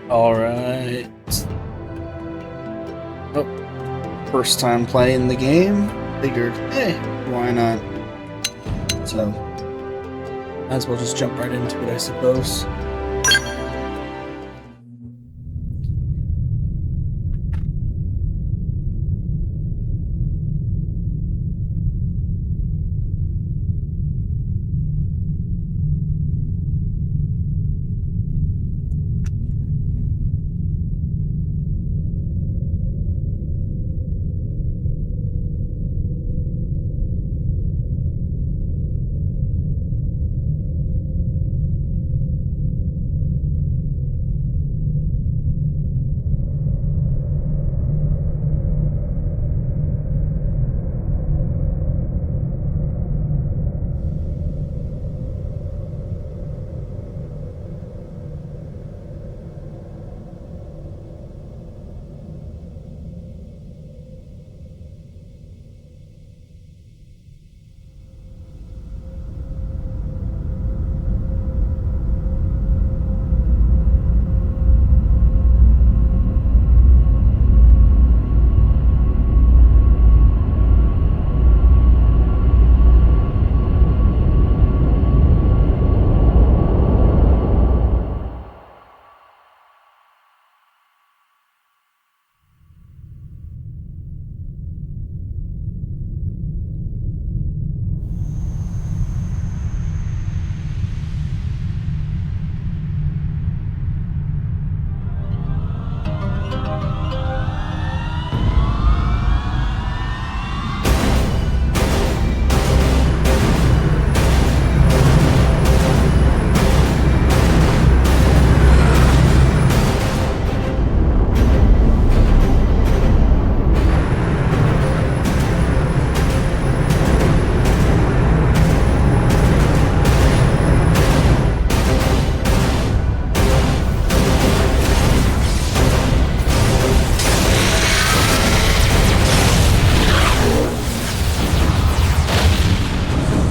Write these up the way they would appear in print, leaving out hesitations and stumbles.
Alright. Oh, first time playing the game. Figured, hey, why not? So, might as well just jump right into it, I suppose.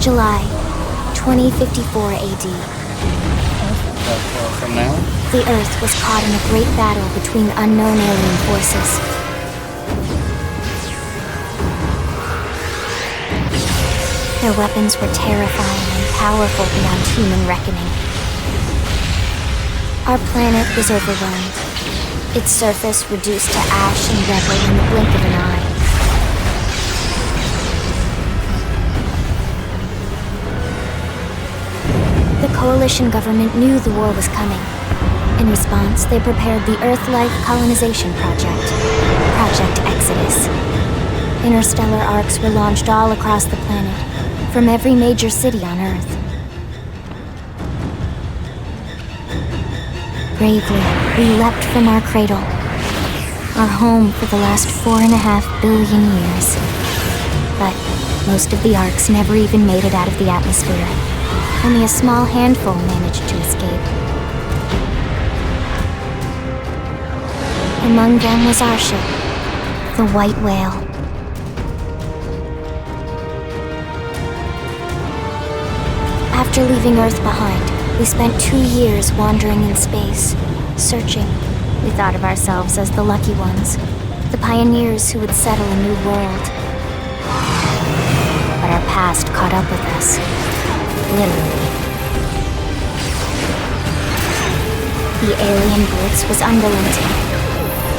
July 2054 AD. From now? The Earth was caught in a great battle between unknown alien forces. Their weapons were terrifying and powerful beyond human reckoning. Our planet was overwhelmed, its surface reduced to ash and rubble in the blink of an eye. The Coalition government knew the war was coming. In response, they prepared the Earth-Life Colonization Project, Project Exodus. Interstellar arcs were launched all across the planet, from every major city on Earth. Bravely, we leapt from our cradle, our home for the last 4.5 billion years. But most of the arcs never even made it out of the atmosphere. Only a small handful managed to escape. Among them was our ship, the White Whale. After leaving Earth behind, we spent 2 years wandering in space, searching. We thought of ourselves as the lucky ones, the pioneers who would settle a new world. But our past caught up with us. Literally. The alien blitz was unrelenting.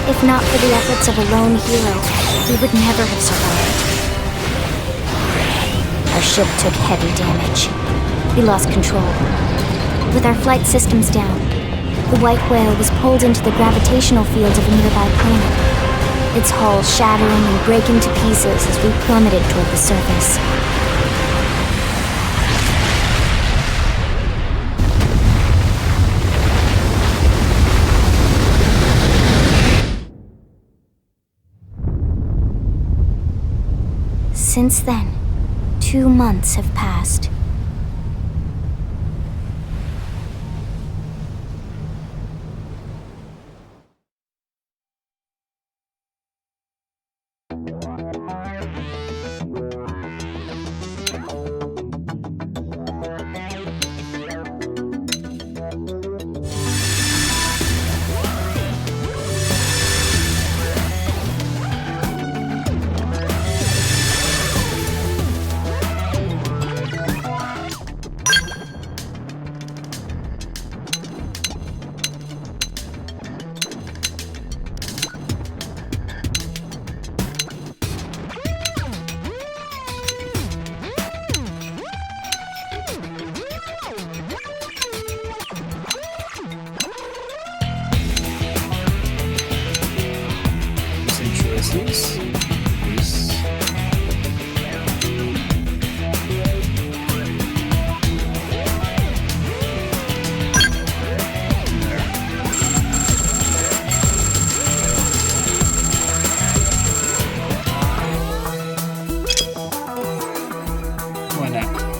If not for the efforts of a lone hero, we would never have survived. Our ship took heavy damage. We lost control. With our flight systems down, the White Whale was pulled into the gravitational field of a nearby planet, its hull shattering and breaking to pieces as we plummeted toward the surface. Since then, 2 months have passed. pieces. Piece. Why not?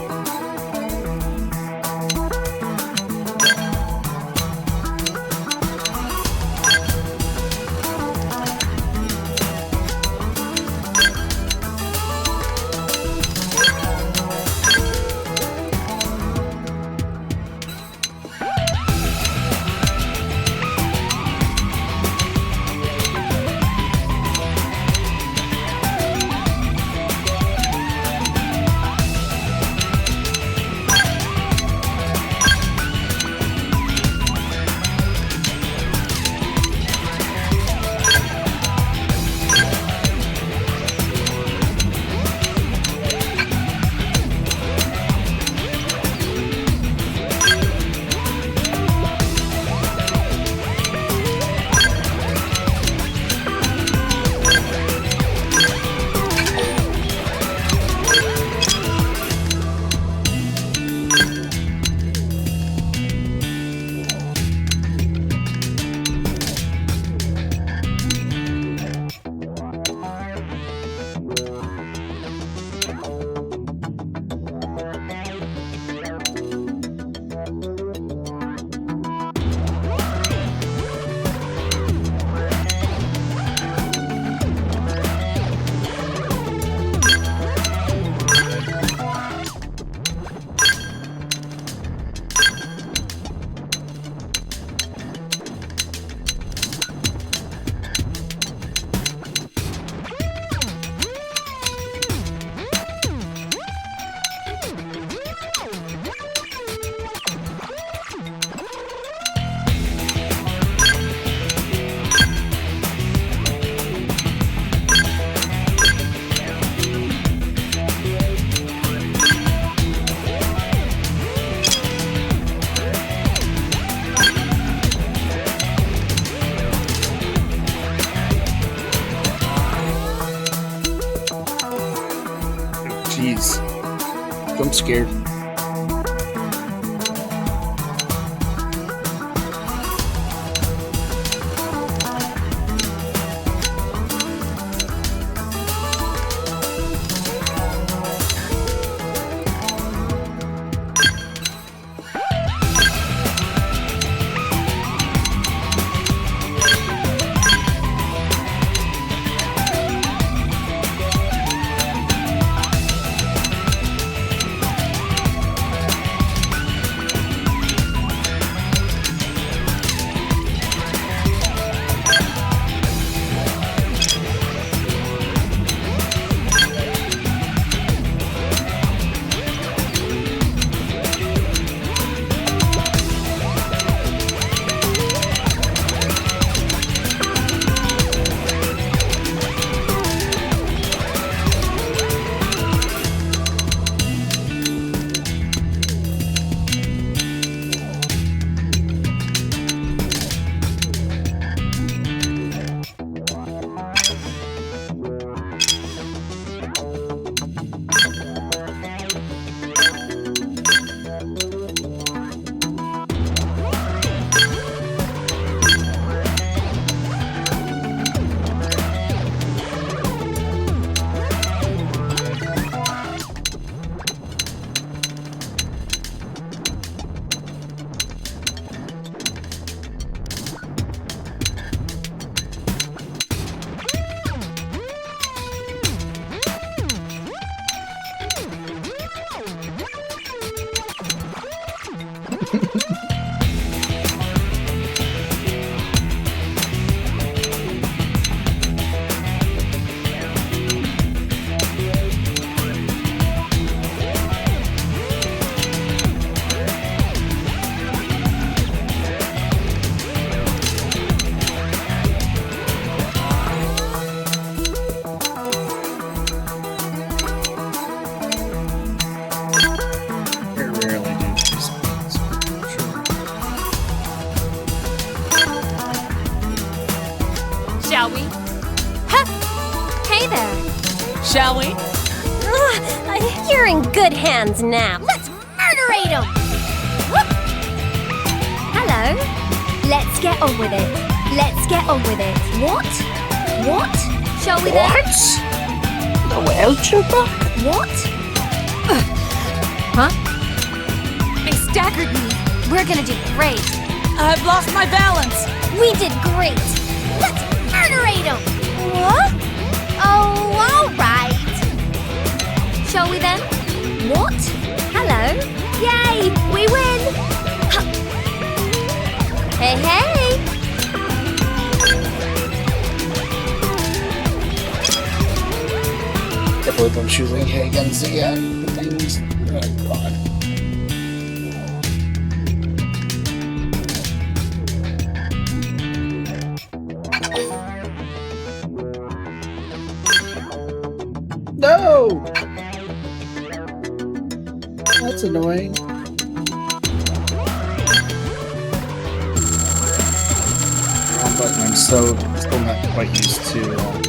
Jeez. Jump scared. Shall we? Ha! Shall we? You're in good hands now. Let's murderate him! Hello. Let's get on with it. Let's get on with it. What? What? Shall we then? What? The whale trooper? What? Huh? They staggered me. We're gonna do great. I've lost my balance. We did great. Let's murderate him! What? Oh, all right. Shall we then? What? Hello. Yay! We win! Huh. Hey, hey! Can't believe I'm choosing Hagen's again. Things. Oh, God. No! That's annoying. Wrong button. I'm still not quite used to.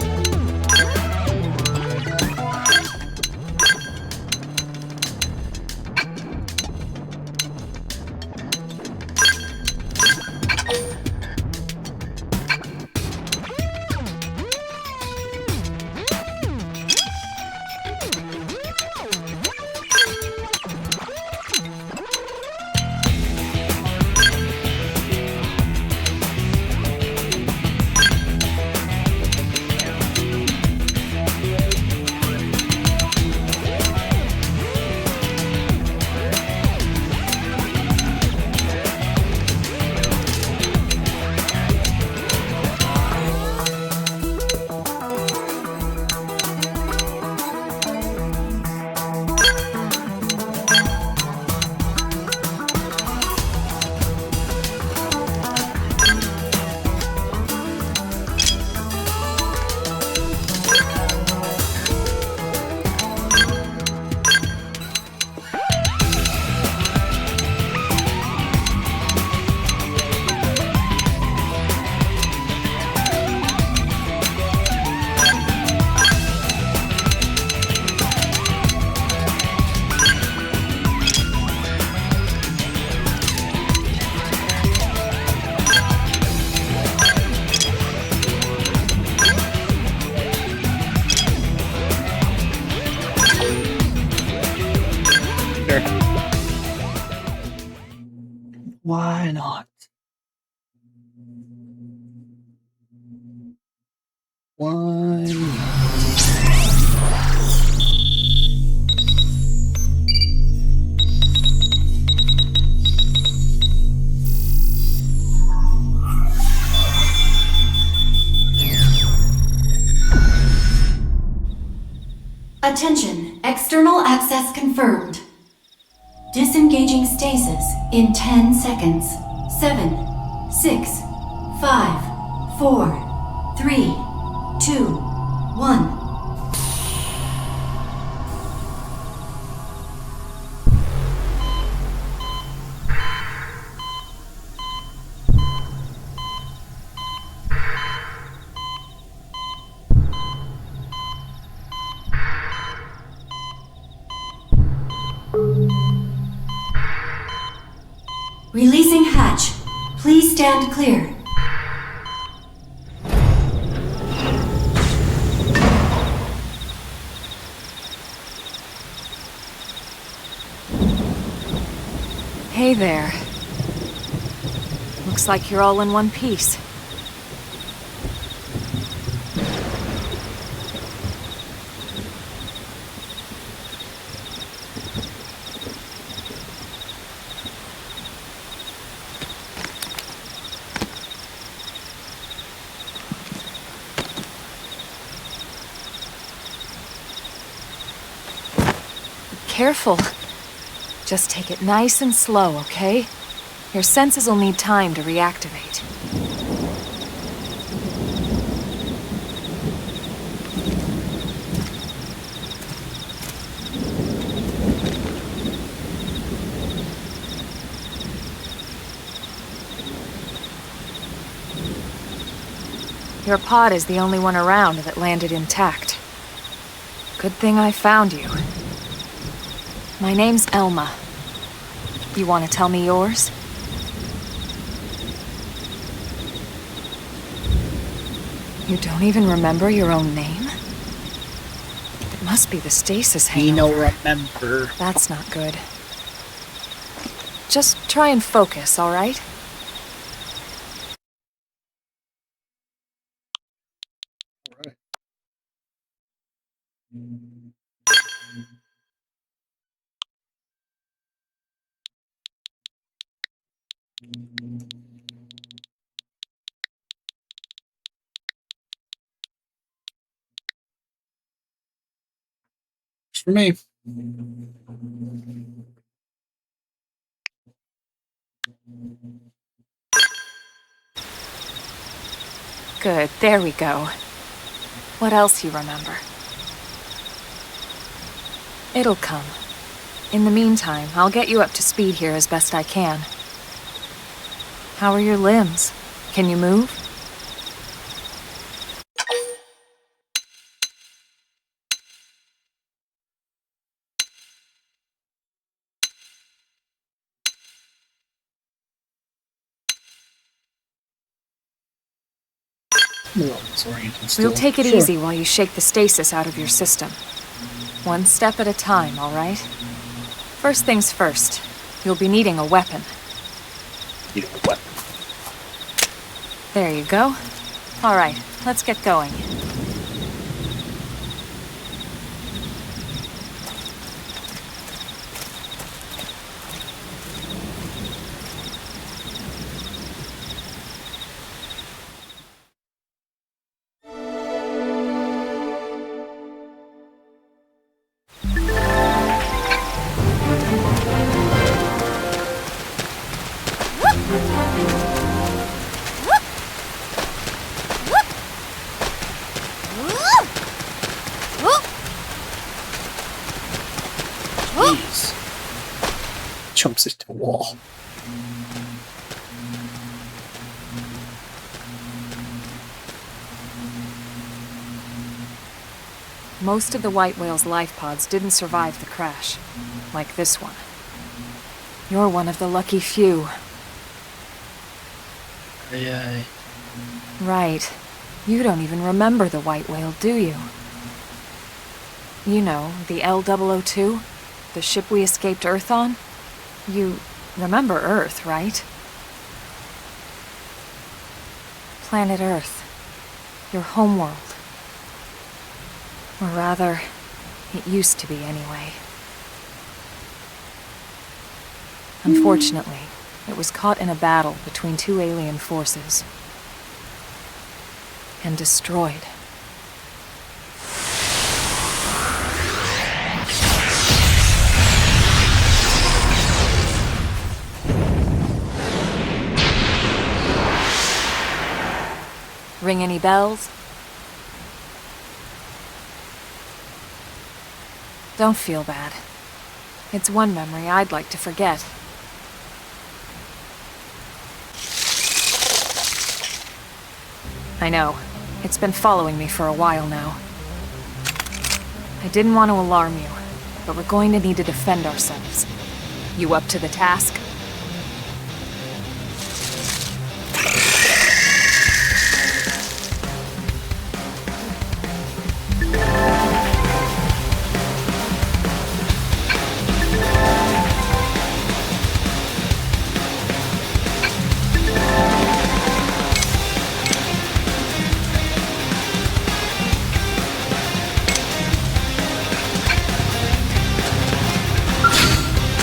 Why not? Why not? Attention, external access confirmed. Disengaging stasis in 10 seconds. 7, 6, 5, 4, 3, 2, 1. Releasing hatch. Please stand clear. Hey there. Looks like you're all in one piece. Careful. Just take it nice and slow, okay? Your senses will need time to reactivate. Your pod is the only one around that landed intact. Good thing I found you. My name's Elma. You want to tell me yours? You don't even remember your own name? It must be the stasis hangover. Remember. That's not good. Just try and focus, all right? Alright. For me. Good, there we go. What else you remember? It'll come. In the meantime, I'll get you up to speed here as best I can. How are your limbs? Can you move? I'm a little disoriented still. We'll take it Sure. easy while you shake the stasis out of your system. One step at a time, all right? First things first, you'll be needing a weapon. You know what? There you go. All right, let's get going. Jeez. Jumps into the wall. Most of the white whale's life pods didn't survive the crash, like this one. You're one of the lucky few. Aye. Right. You don't even remember the white whale, do you? You know, the L002? The ship we escaped Earth on? You remember Earth, right? Planet Earth. Your homeworld. Or rather, it used to be anyway. Unfortunately, it was caught in a battle between two alien forces. And destroyed. Ring any bells? Don't feel bad. It's one memory I'd like to forget. I know. It's been following me for a while now. I didn't want to alarm you, but we're going to need to defend ourselves. You up to the task?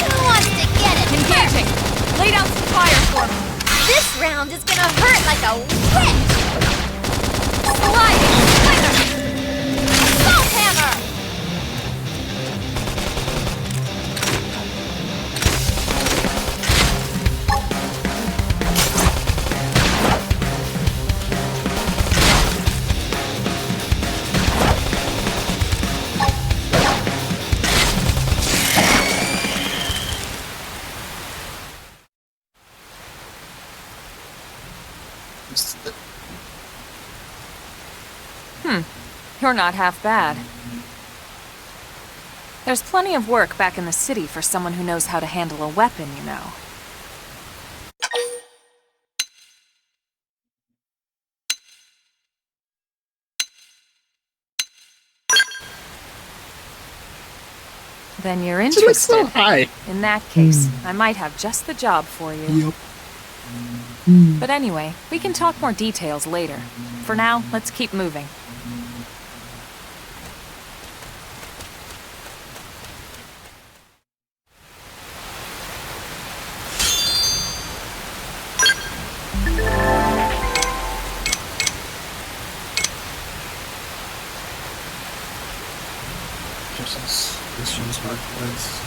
Who wants to get it? Engaging! Lay down some fire for me! This round is gonna hurt like a witch! Sliding slinger! Assault hammer! You're not half bad. There's plenty of work back in the city for someone who knows how to handle a weapon, you know. Then you're She looks so interested. high. In that case, I might have just the job for you. Yep. But anyway, we can talk more details later. For now, let's keep moving. This one's workplace.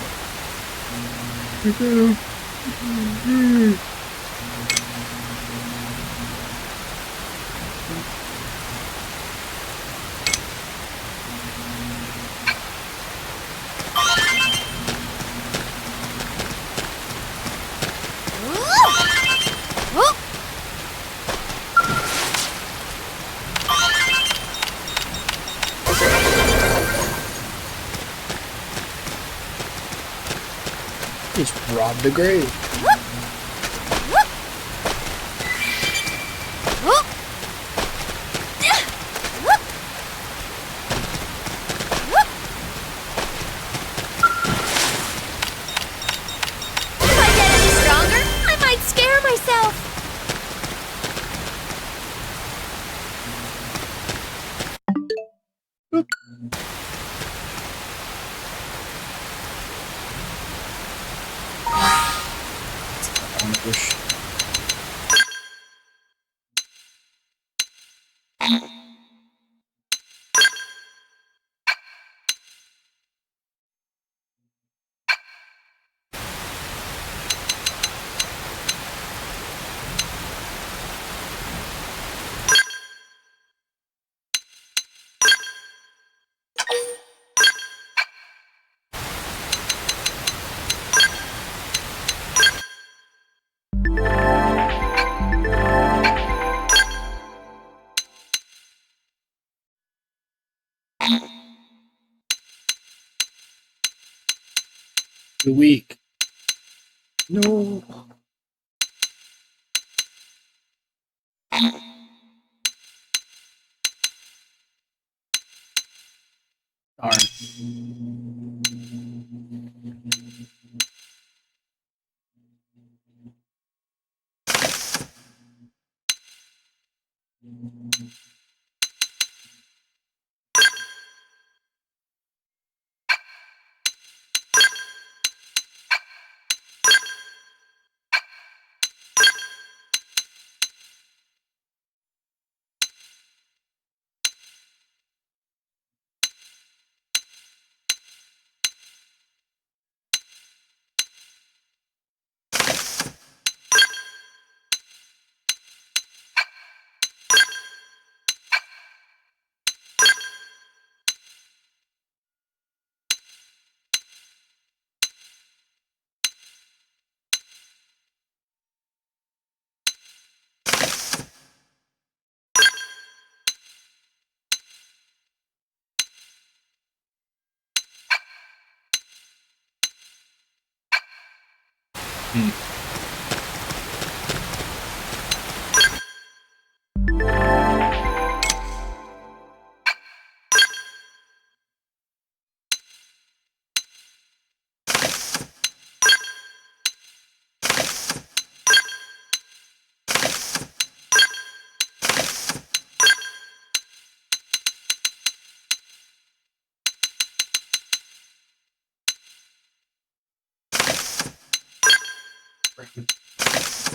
Just robbed the grave. If I get any stronger, I might scare myself. On the bush. The week. No. Darn.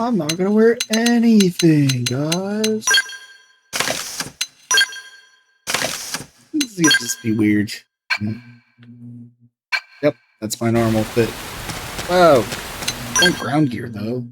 I'm not gonna wear anything, guys. This is gonna just be weird. Yep, that's my normal fit. Whoa. I want ground gear, though.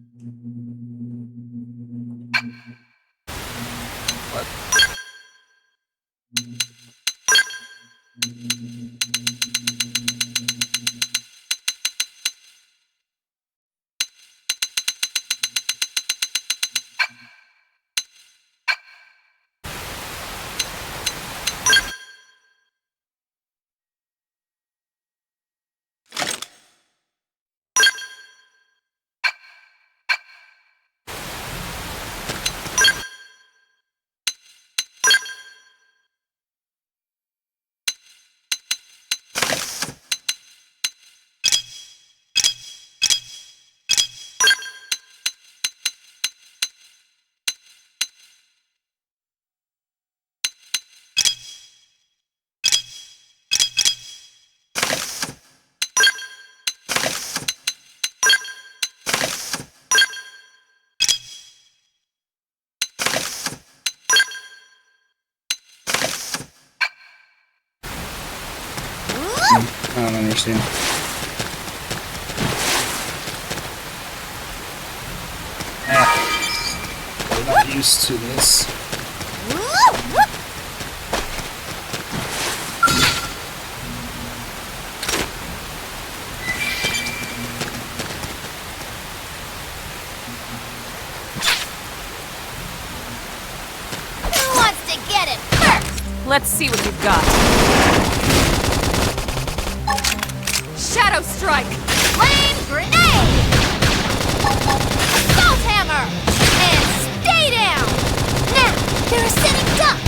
I don't understand. I'm not used to this. Who wants to get it first? Let's see what you've got. Shadow Strike! Flame grenade! Assault hammer! And stay down! Now, they're a sitting duck!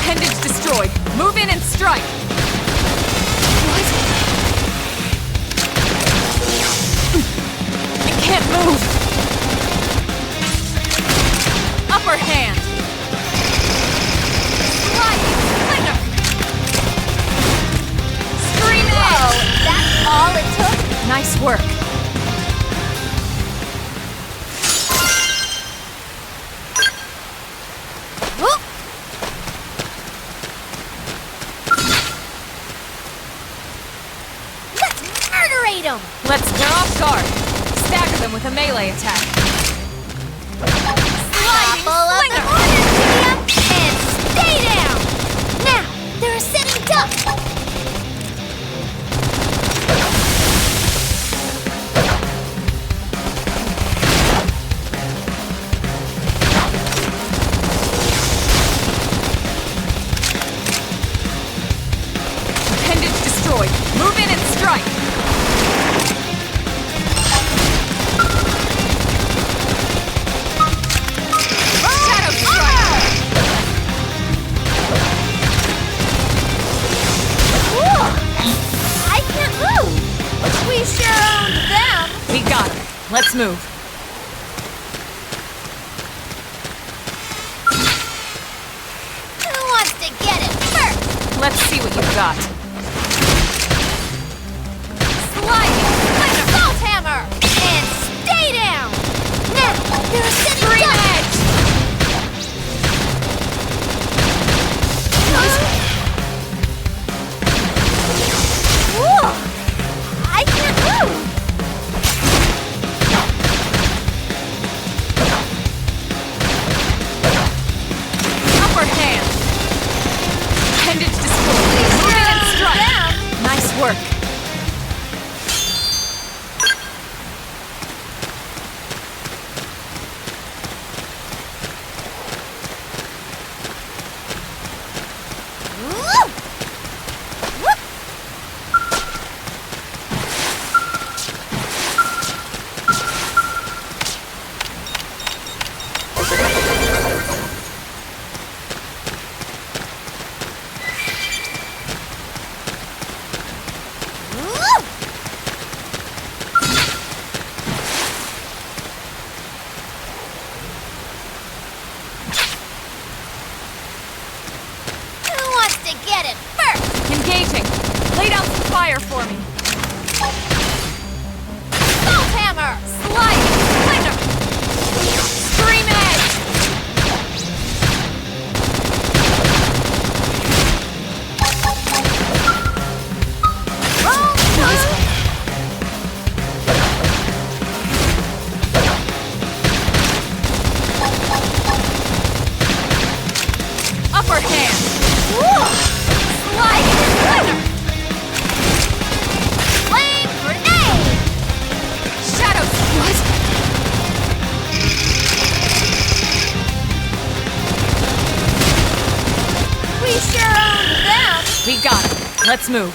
Appendage destroyed. Move in and strike. I can't move. Upper hand. Sliding slinger. Scream Whoa, edge. that's all it took? Nice work. Whoop! Let's murderate them! Let's they're off guard. Stagger them with a melee attack. Sliding Topple of the slinger. corner, and stay down! Now, they're a sitting duck! Appendage destroyed. Move in and strike. Shadow Strike. Whoa! I can't move! We sure own them! We got him. Let's move. Who wants to get it first? Let's see what you've got. Sliding slinger. Assault hammer! And stay down! Now, they're a sitting Scream duck! edge. Whoa! I can't move! Upper hand. Appendage destroyed. Move in and strike. Them. Nice work. Whoop! Whoop! Whoop! Who wants to get it first? Engaging. Lay down some fire for me. Assault hammer! Sliding slinger. Scream edge. Roll through! Upper hand. Whoa! Sliding slinger. Flame grenade! Shadow Strike. We sure own them! We got it. Let's move.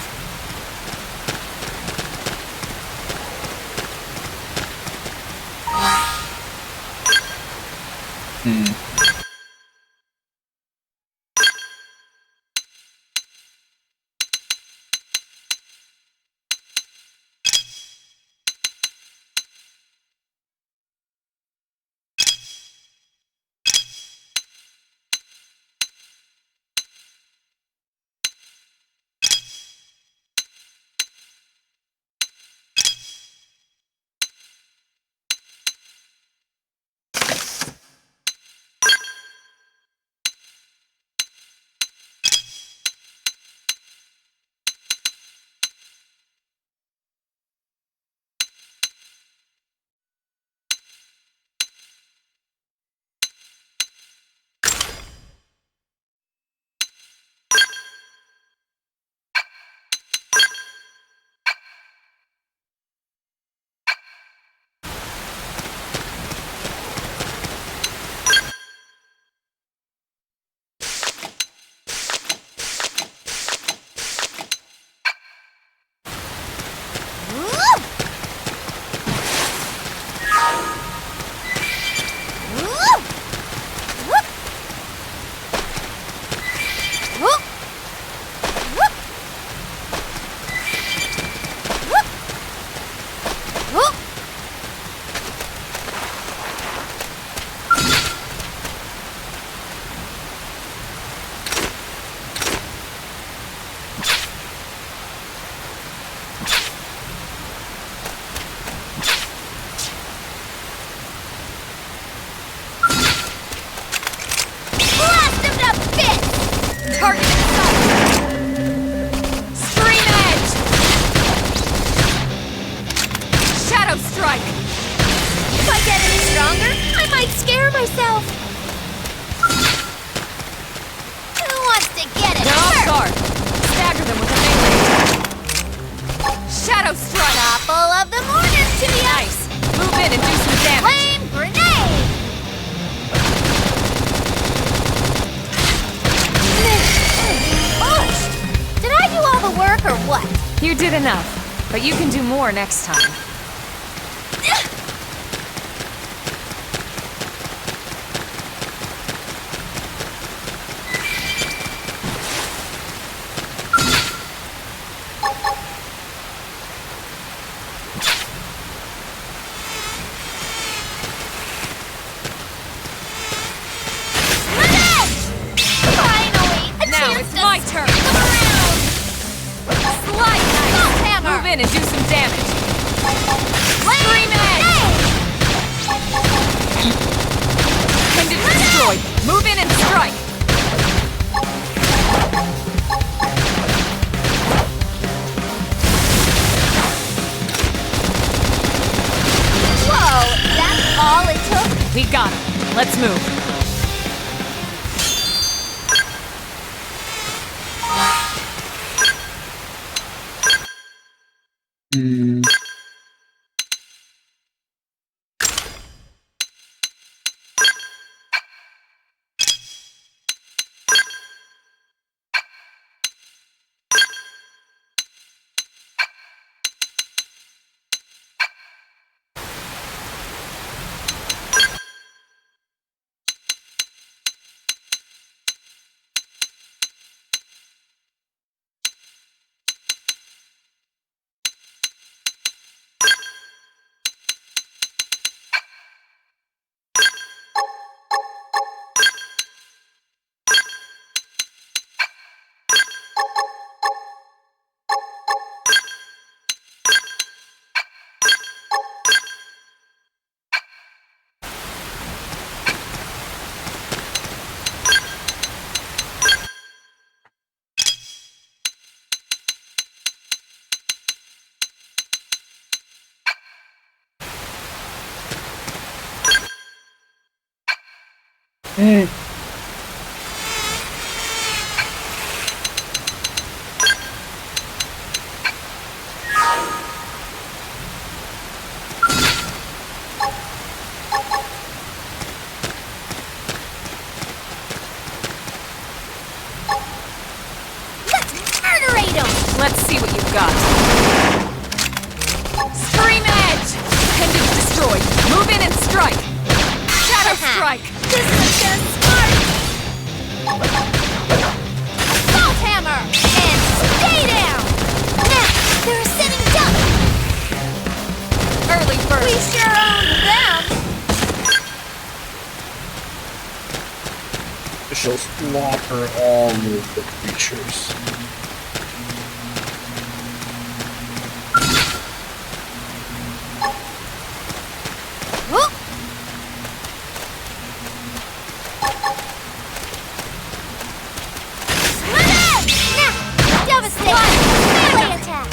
Target in sight! Scream Edge! Shadow Strike! If I get any stronger, I might scare myself. Who wants to get it? They're off guard. Stagger them with a melee attack. Shadow Strike! Apple of the morning to the Nice. Move in and do some damage. Flame grenade! Gosh! Did I do all the work or what? You did enough, but you can do more next time. Finally! A Now chance it's to my turn. stick 'em around! Slide knife. Salt hammer! Move in and do some damage. Flame Edge! Pendant destroyed. Move in and strike. Whoa! That's all it took? We got him. Let's move. Hmm. Hey. Let's murderate him! Let's see what you've got. Scream Edge! Pendant destroyed. Move in and strike. Shadow Strike. This is just smart! Salt hammer! And stay down! Now, they're a sitting duck! Early We burst. sure own them! She'll slaughter all of the creatures. Whoop! Now, devastate! Melee attack!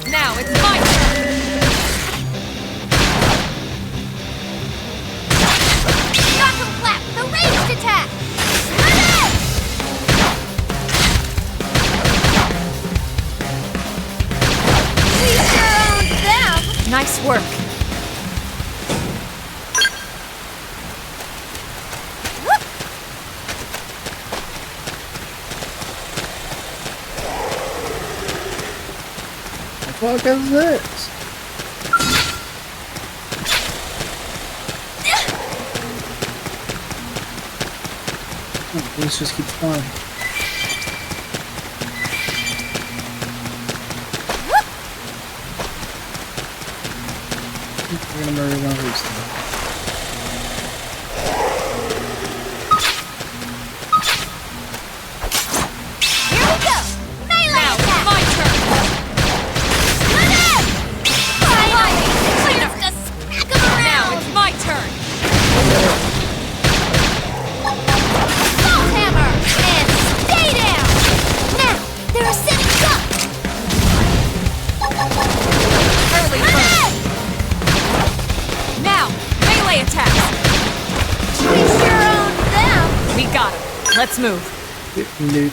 Now it's my turn. Knock 'em flat with a ranged attack! We sure owned them! Nice work. Whoop! The fuck is this? Oh, please just keep flying. We're gonna murder one of these things. Here we go! Melee Now it's attack! my turn. Finally! Just to smack 'em around! Now it's my turn. Salt hammer! Let's move. Get nuked.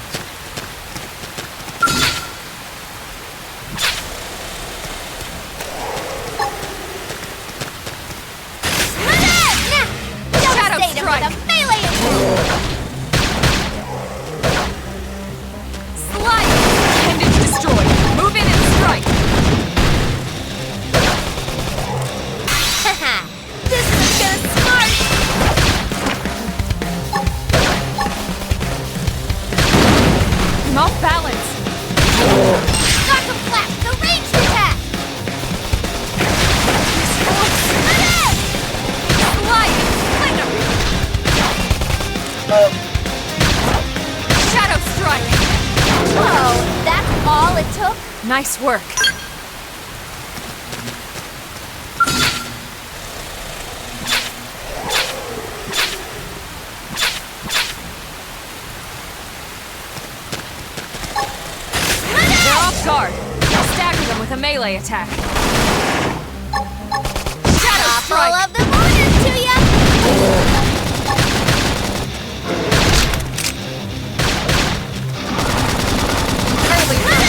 Shadow strike. Melee attack. Slide. Appendage destroyed. Move in and strike. Haha. This is gonna smart. I'm off balance. Knock him flat with a ranged attack. Slide. Thunder. Shadow strike. Whoa, that's all it took? Nice work. They're off guard. Stagger them with a melee attack. Shadow All strike. of the orders to ya! Early bird.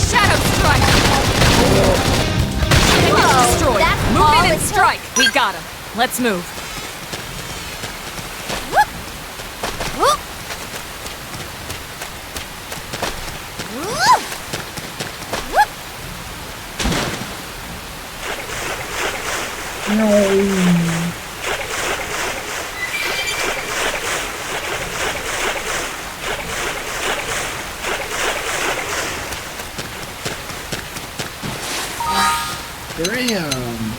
Shadow strike. Appendage destroyed. Move in and strike. We got him. Let's move. Damn.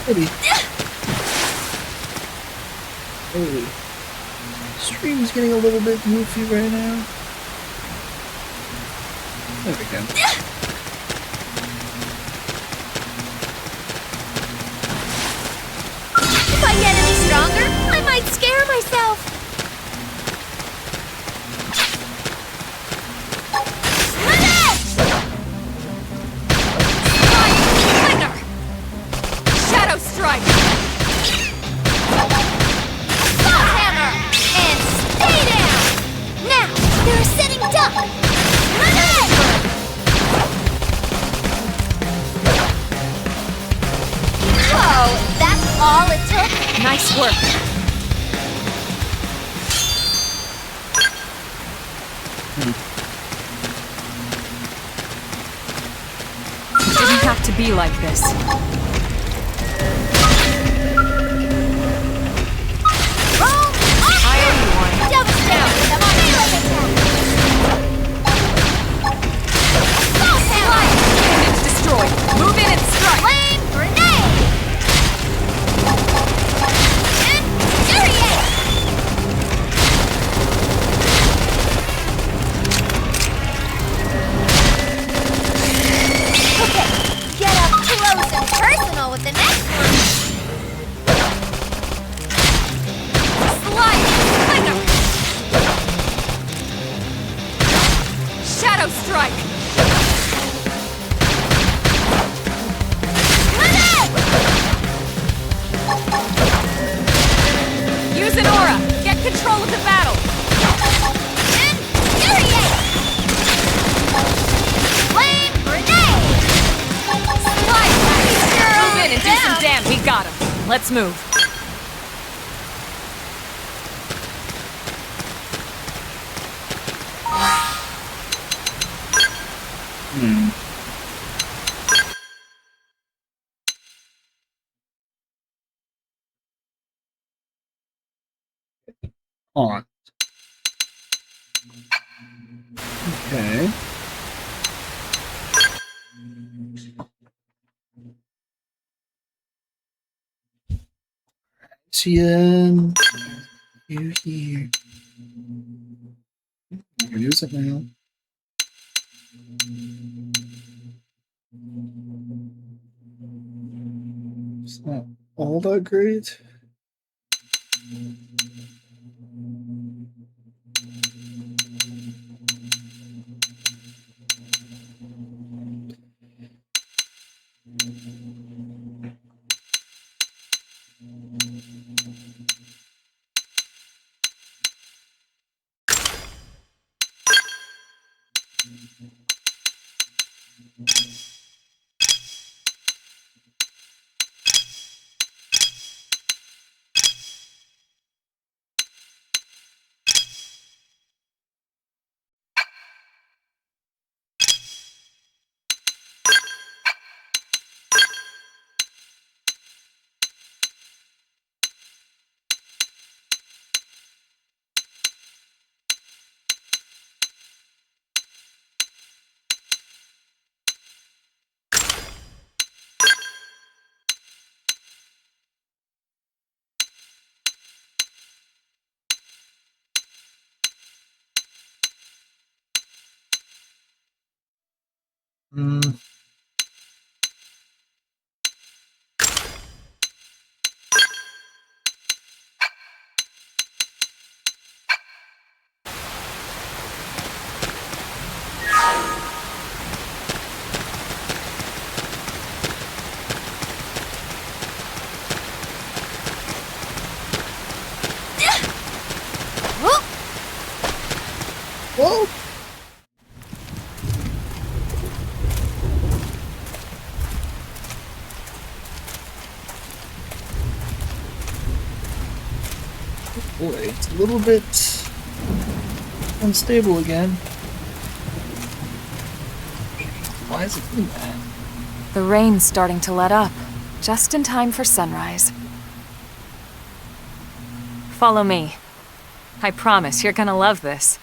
Maybe. Holy. Stream's getting a little bit goofy right now. There we go. If I get any stronger, I might scare myself. Thunder. Shadow strike. Salt hammer! And stay down! Now, they're a sitting duck! Whoa, that's all it took? Nice work. It didn't have to be like this. Roll! I owe you one. Devastating with a melee attack! Salt hammer! Appendage destroyed. Move in and strike. Flame grenade! Infuriate! Okay, get up close and personal with the next one! Slide. Thunder. Shadow strike. Use an aura. Get control of the battle. Infuriate! Flame grenade! Slide. Move in and do some Down. damage. We got him. Let's move. On. Okay. Tian, you here? Use it now. It's not all that great. Whoa! Boy, it's a little bit unstable again. Why is it doing that? The rain's starting to let up, just in time for sunrise. Follow me. I promise you're gonna love this.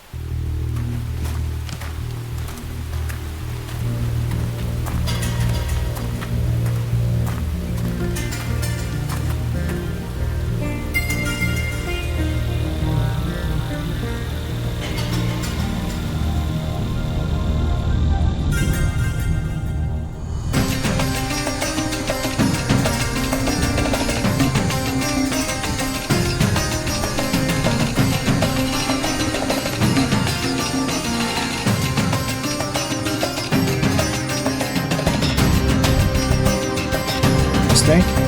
Interesting.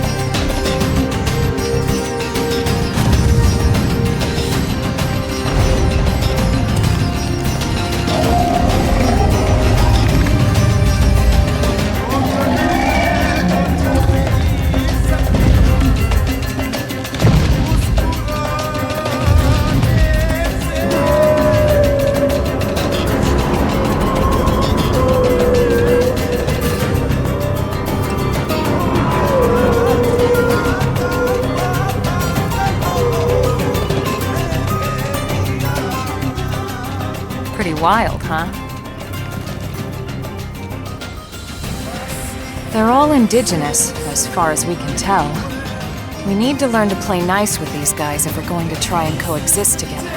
Pretty wild, huh? They're all indigenous, as far as we can tell. We need to learn to play nice with these guys if we're going to try and coexist together.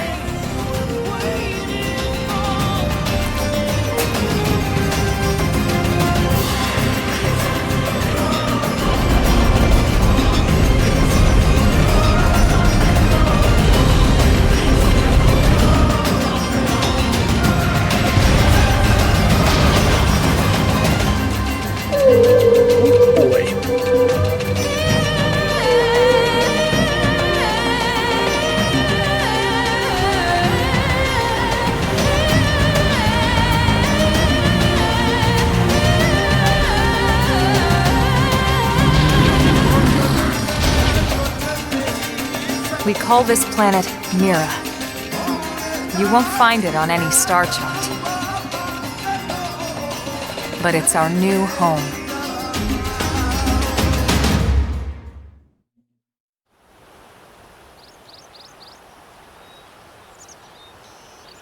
We call this planet Mira. You won't find it on any star chart. But it's our new home.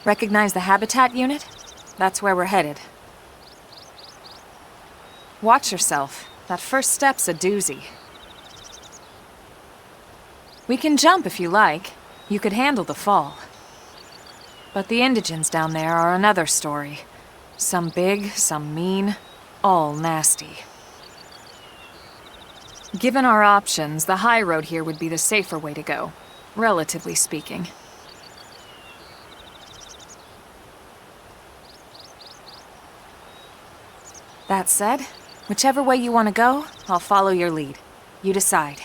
Recognize the habitat unit? That's where we're headed. Watch yourself. That first step's a doozy. We can jump if you like. You could handle the fall. But the indigents down there are another story. Some big, some mean, all nasty. Given our options, the high road here would be the safer way to go, relatively speaking. That said, whichever way you want to go, I'll follow your lead. You decide.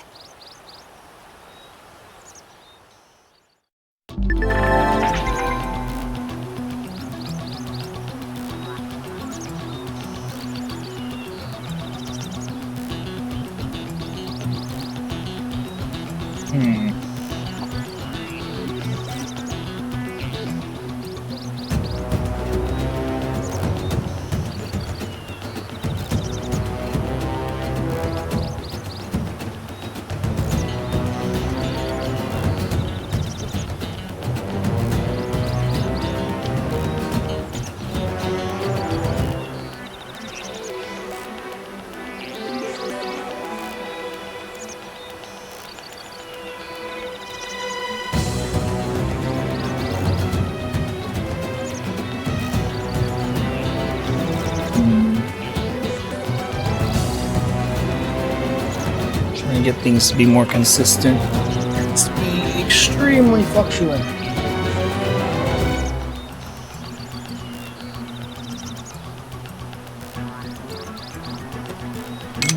Trying to get things to be more consistent. It's to be extremely fluctuant.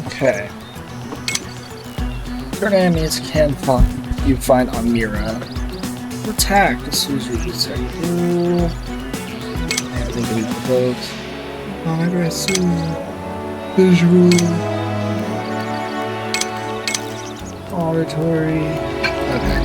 Okay. Certain enemies you find on Mira. Attack as soon as you reset. I think we need both. Aggressive. Visual. Auditory. Okay.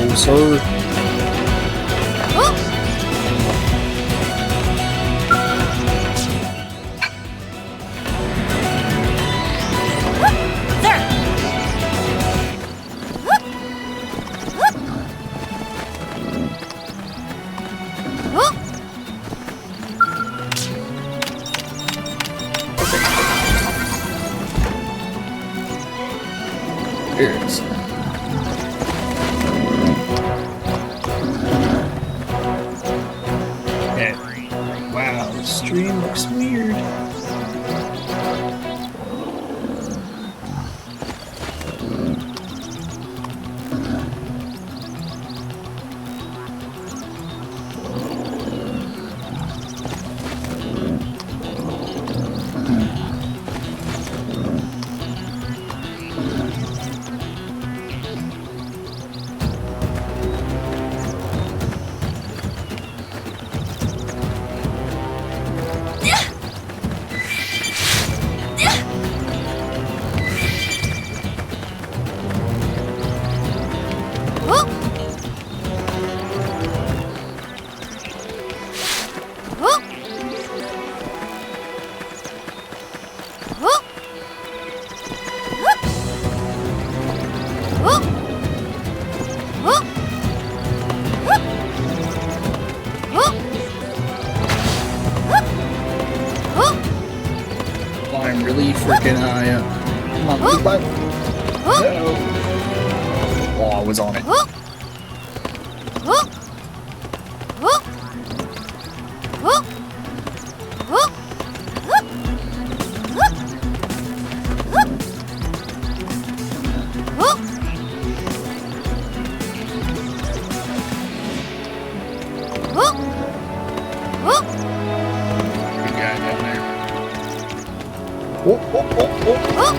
Oh, sir. Here it is. Okay. Wow, the stream looks weird. I'm really freaking high up. Come on, keep up. Uh-oh. Oh, I was on it. Big guy down there. Oh, oh, oh, oh.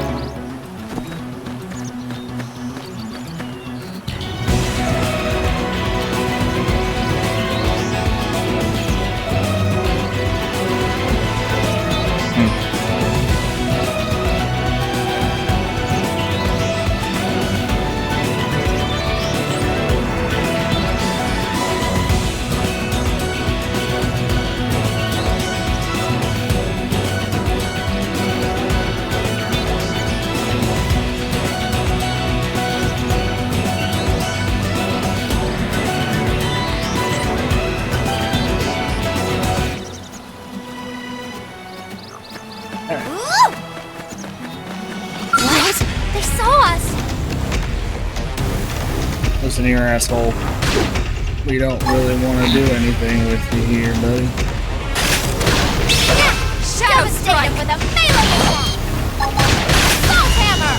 Listen here, asshole. We don't really want to do anything with you here, buddy. Shadow Strike with a melee attack! Salt Hammer!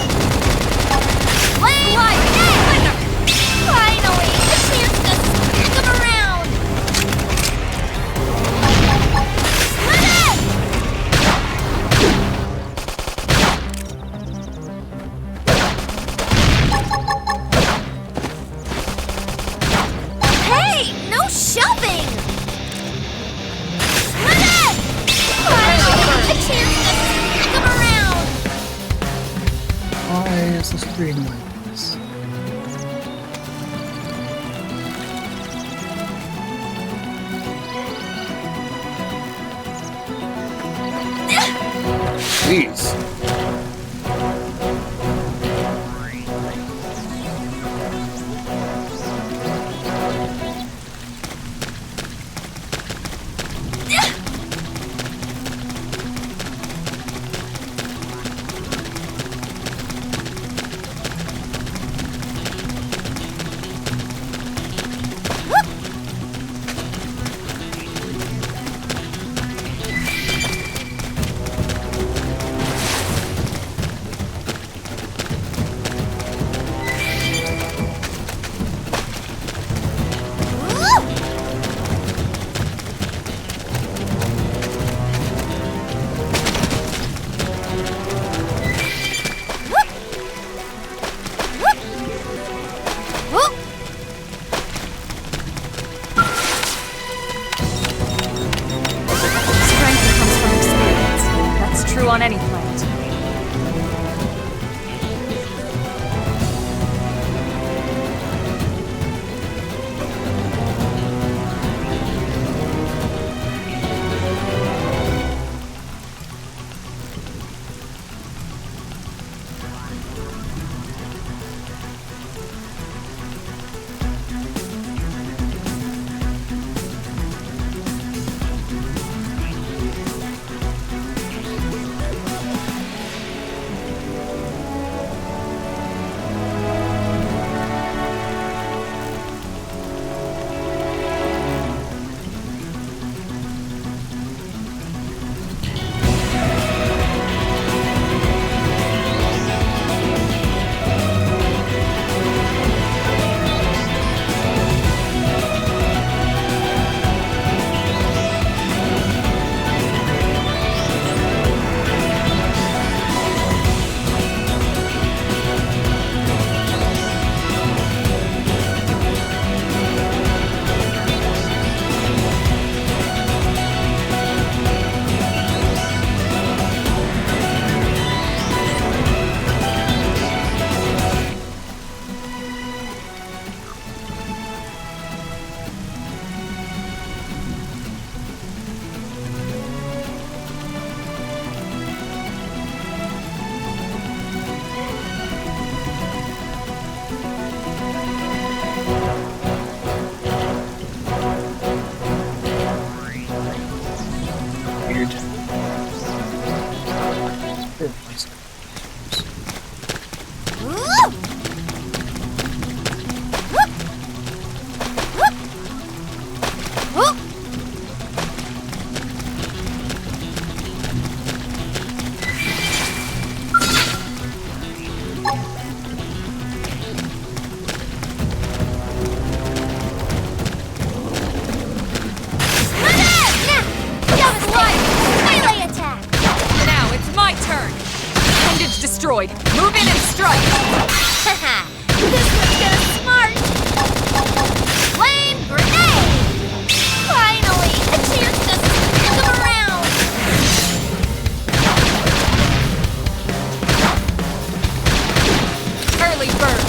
Flame Lightning! Finally, a chance to smack him around! Split it! Hey, no shoving! Split it! Finally, a chance to smack him around! Why is the screen like this? Jeez. Strength comes from experience. That's true on any planet. Weird. Melee attack! Now it's my turn. Appendage destroyed. Move in and strike. Haha! This was just smart! Flame Grenade! Finally, a chance to smack him around! Early bird.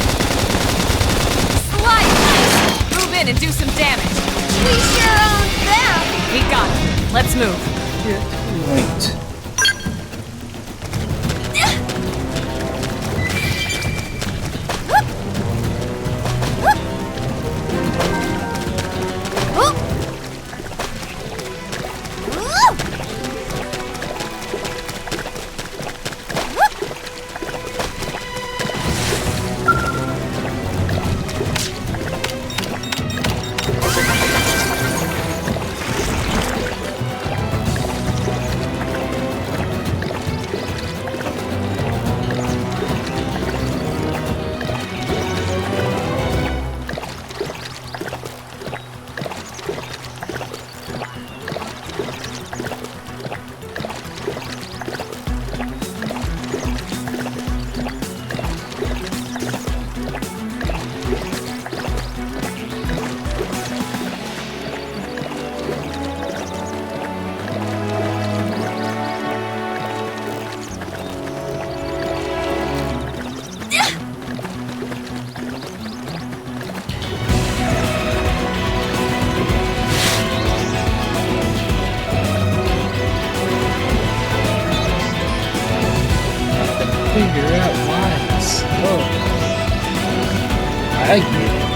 Slide ice. Move in and do some damage. We sure own them! We got it. Let's move. Wait. laggy.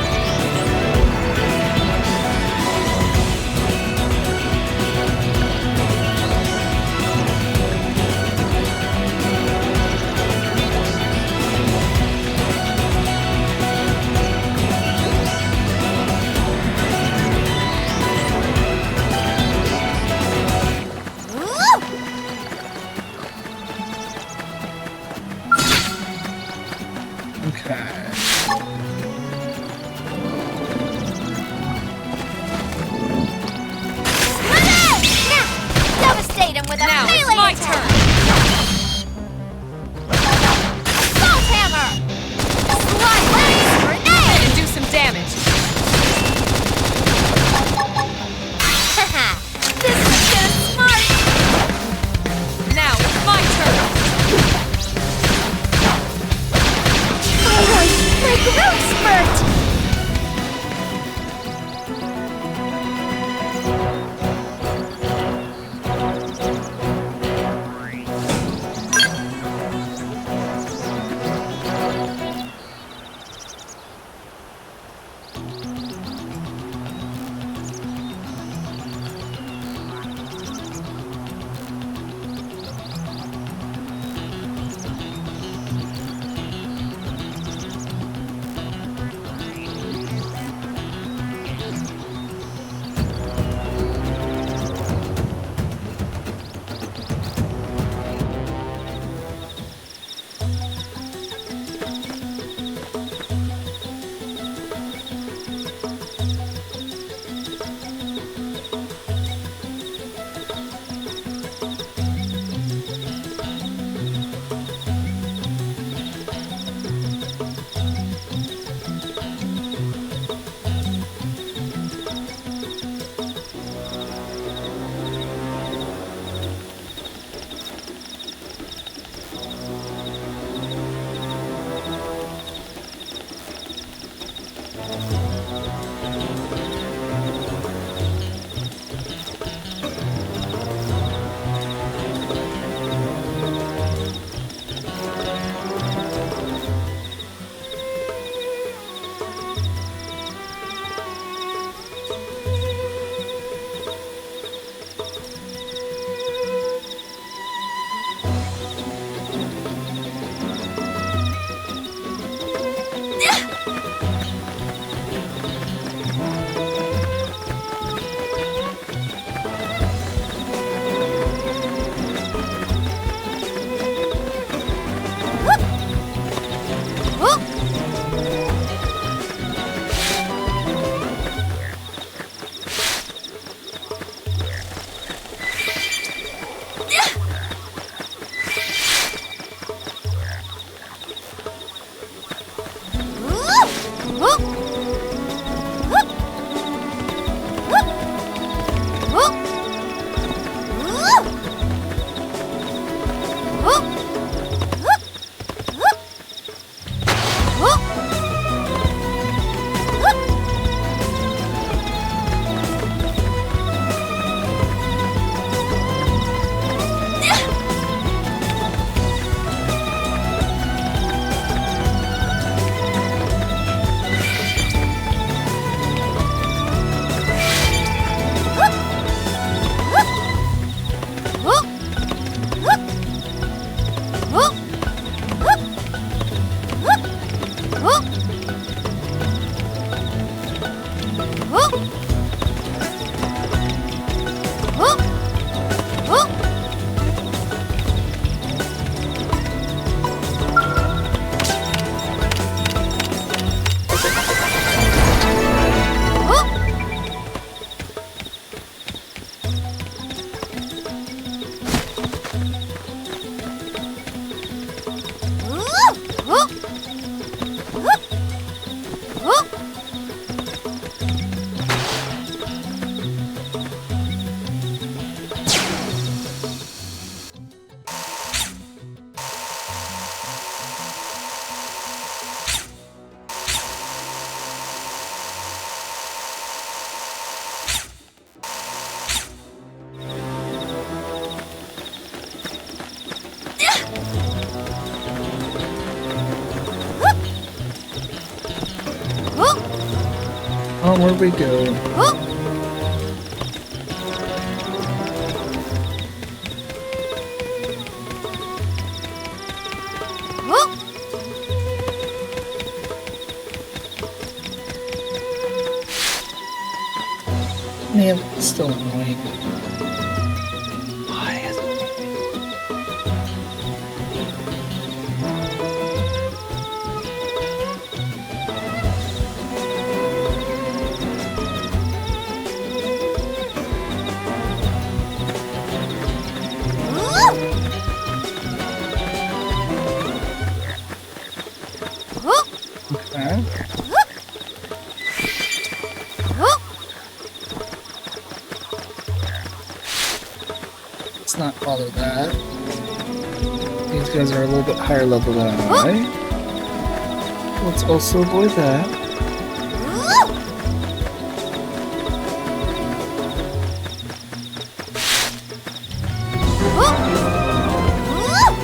Onward we go. Whoop. Whoop. Man, it's still annoying. Why is it? Whoop. Okay. Whoop. Whoop. Let's not follow that. These guys are a little bit higher level than I. Let's also avoid that. Whoop. Whoop. Whoop.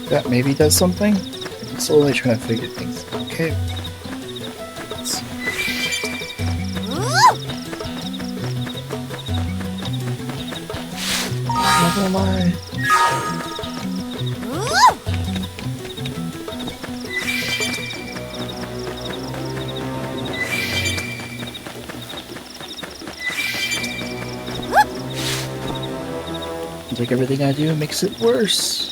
That maybe does something. I'm slowly trying to figure things out. Okay. Never mind. Seems like everything I do makes it worse.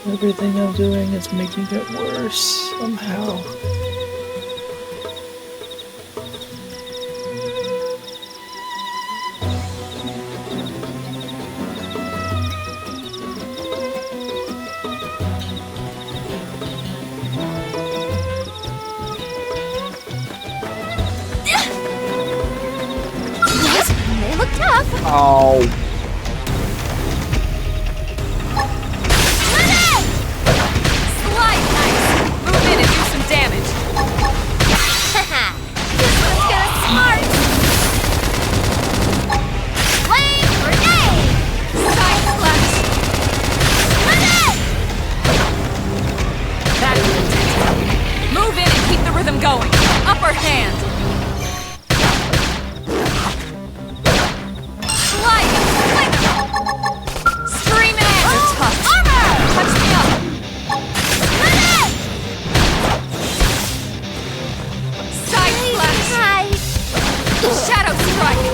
Everything I'm doing is making it worse somehow. Yes, they look tough. Oh. Slide nice! Move in and do some damage. Haha, this one's gonna smart. Flame grenade. Side slash! Grenade. That's it. Move in and keep the rhythm going. Upper hand. Slide! Stream it! Touch! Armor. Touch me up! Grenade. Side slash! Nice. Shadow strike!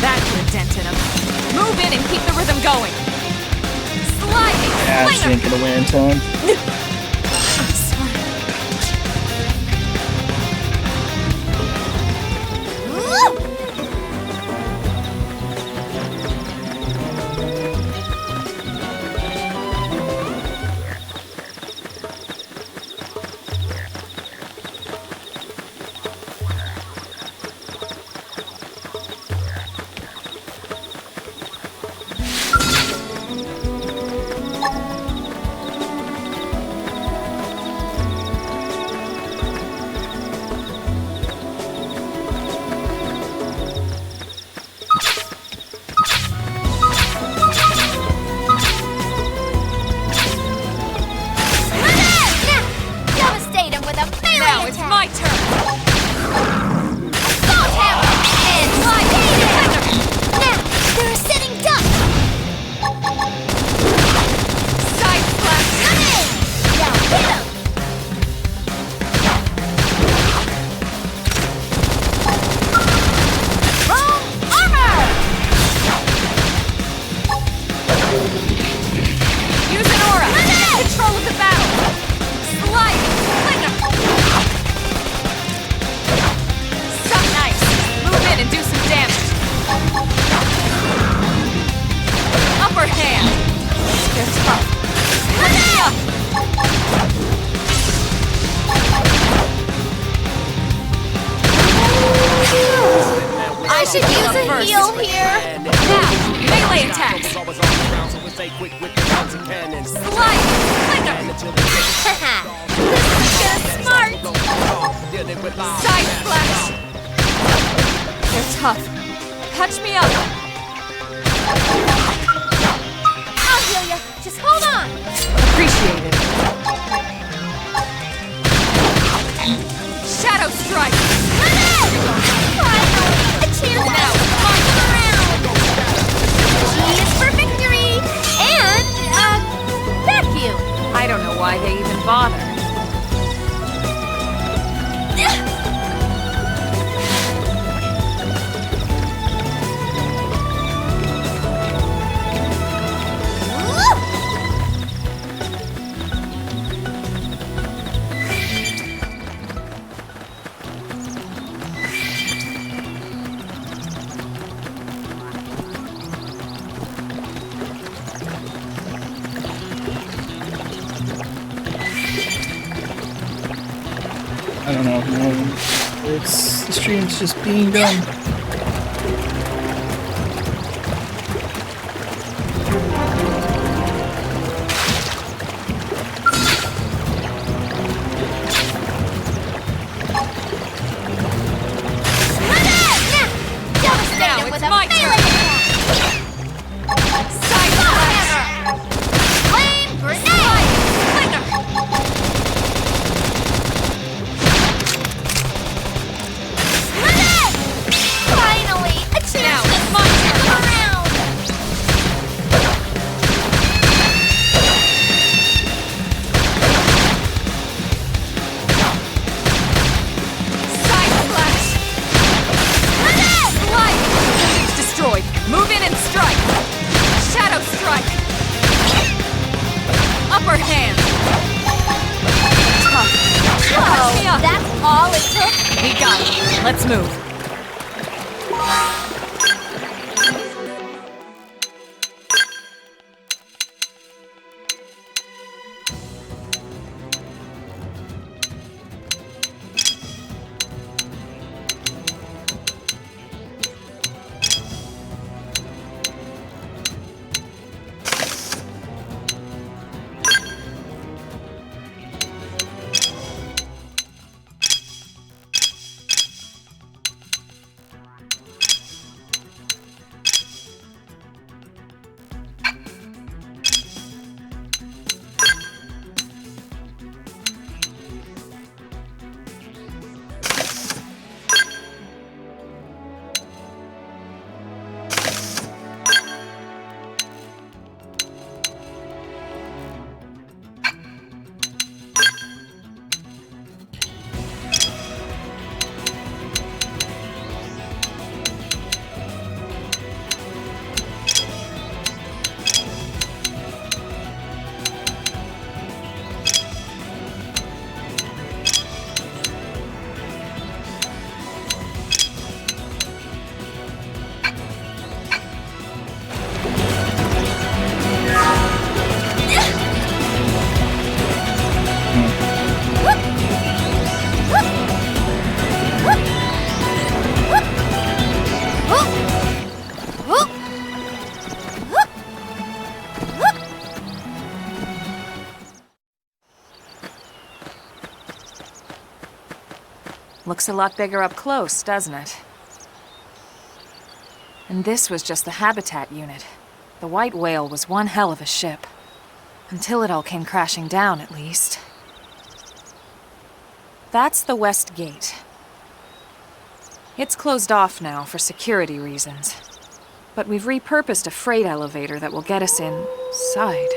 That put a dent in him. Move in and keep the rhythm going. Sliding! Yeah, she Slinger! ain't gonna win in time. I'm sorry. Devastate him with a melee Now it's attack. my turn! should use a heal here. Now, melee attacks. Slide! Flicker! Haha. This is smart. Side splash! They're tough. Patch me up! I'll heal ya. Just hold on. Appreciate it. Shadow strike! Finally, a chance to march around. G is for victory. And, vacuum. I don't know why they even bother. I don't know. The stream's just being done. Devastate him with a melee attack. Side splash! Flame grenade. Finally, a chance Now, to it's my spin turn. them around. Side splash! Slide! Building's destroyed. Move in and strike! Shadow strike! Upper hand! Tough. Patch me up! That's all it took? We got it. Let's move. Looks a lot bigger up close, doesn't it? And this was just the habitat unit. The white whale was one hell of a ship. Until it all came crashing down, at least. That's the west gate. It's closed off now for security reasons. But we've repurposed a freight elevator that will get us inside.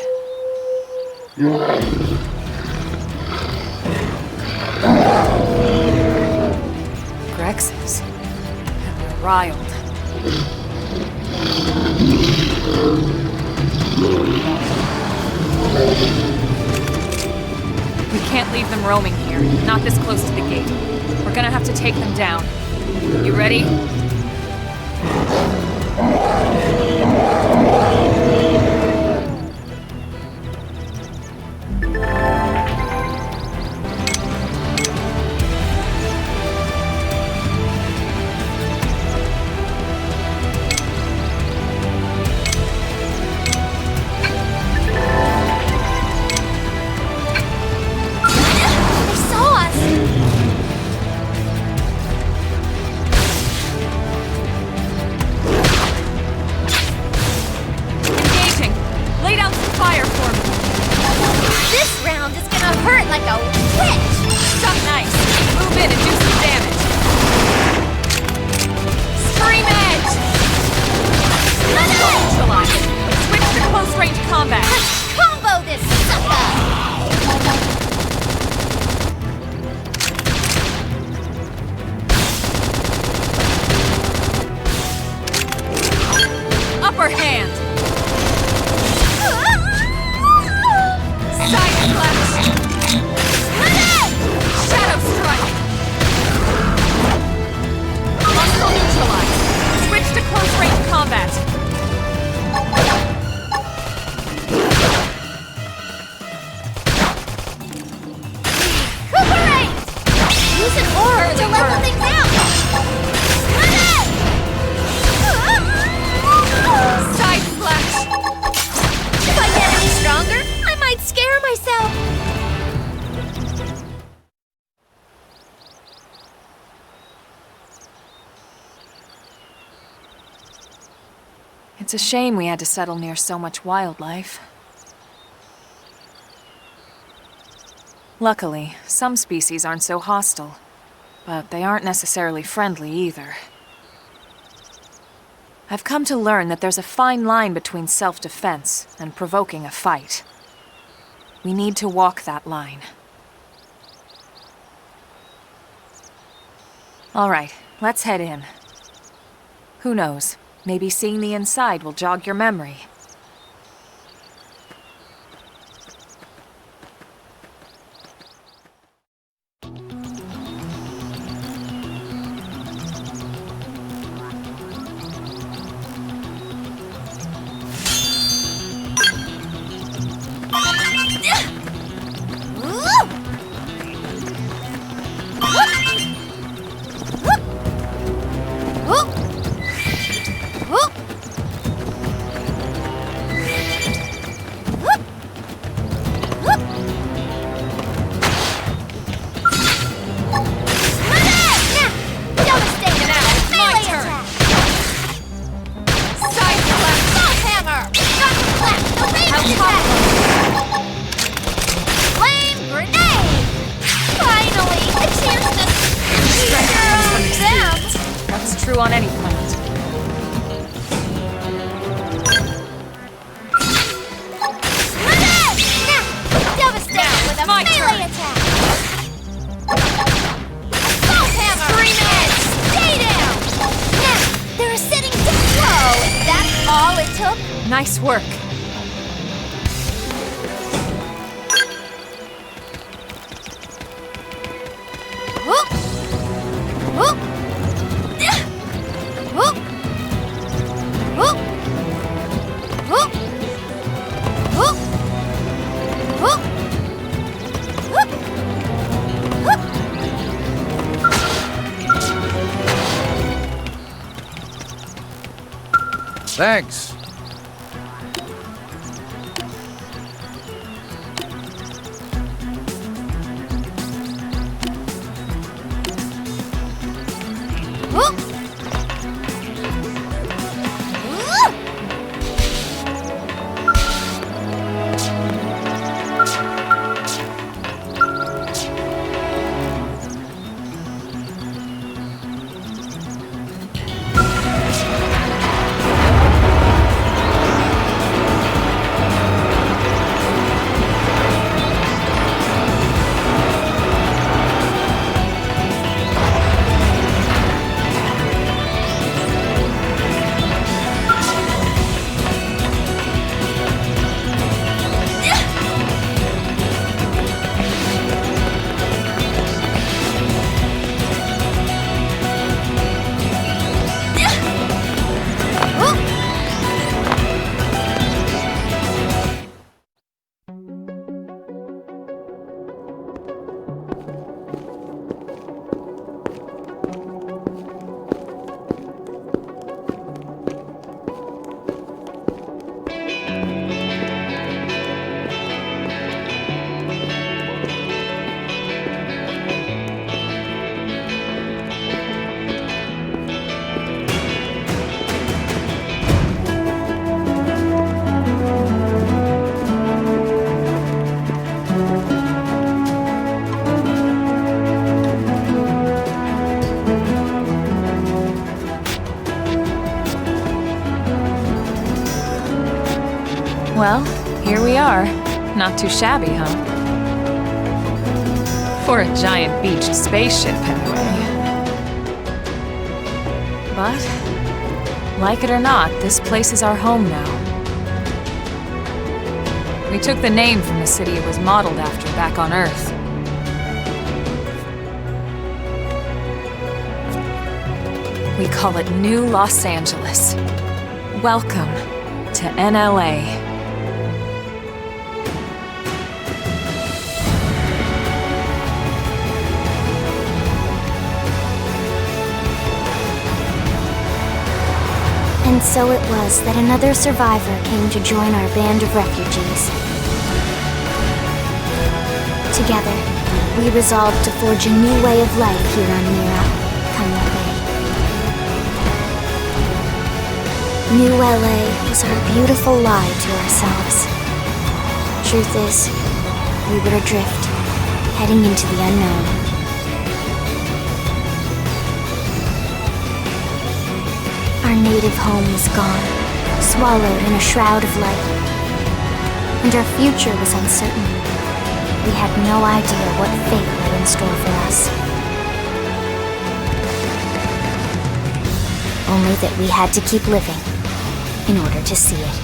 Grexes. And they're riled. We can't leave them roaming here, not this close to the gate. We're gonna have to take them down. You ready? Switch! Stuck nice. Move in and do some damage. Scream Edge! Neutralize. Switch to close range combat. Combo this sucker! Upper hand. Side flash. Shadow strike. Muscle neutralize. Switch to close range combat. Recuperate! Use an aura to level things out! Side flash. If I get any stronger, I might scare myself! It's a shame we had to settle near so much wildlife. Luckily, some species aren't so hostile, but they aren't necessarily friendly either. I've come to learn that there's a fine line between self-defense and provoking a fight. We need to walk that line. All right, let's head in. Who knows? Maybe seeing the inside will jog your memory. True on any planet. Devastate with a My melee turn. attack! Bolt hammer! Scream Edge! Stay down! Now, they're sitting down! Whoa! That's all it took? Nice work. Whoop! Whoop! Whoop! Whoop! Whoop! Whoop! Whoop! Whoop! Whoop! Thanks. Whoop! Well, here we are. Not too shabby, huh? For a giant beached spaceship, anyway. But, like it or not, this place is our home now. We took the name from the city it was modeled after back on Earth. We call it New Los Angeles. Welcome to NLA. And so it was that another survivor came to join our band of refugees. Together, we resolved to forge a new way of life here on Mira, come what may. New LA was our beautiful lie to ourselves. Truth is, we were adrift, heading into the unknown. Our native home was gone, swallowed in a shroud of light. And our future was uncertain. We had no idea what fate lay in store for us. Only that we had to keep living in order to see it.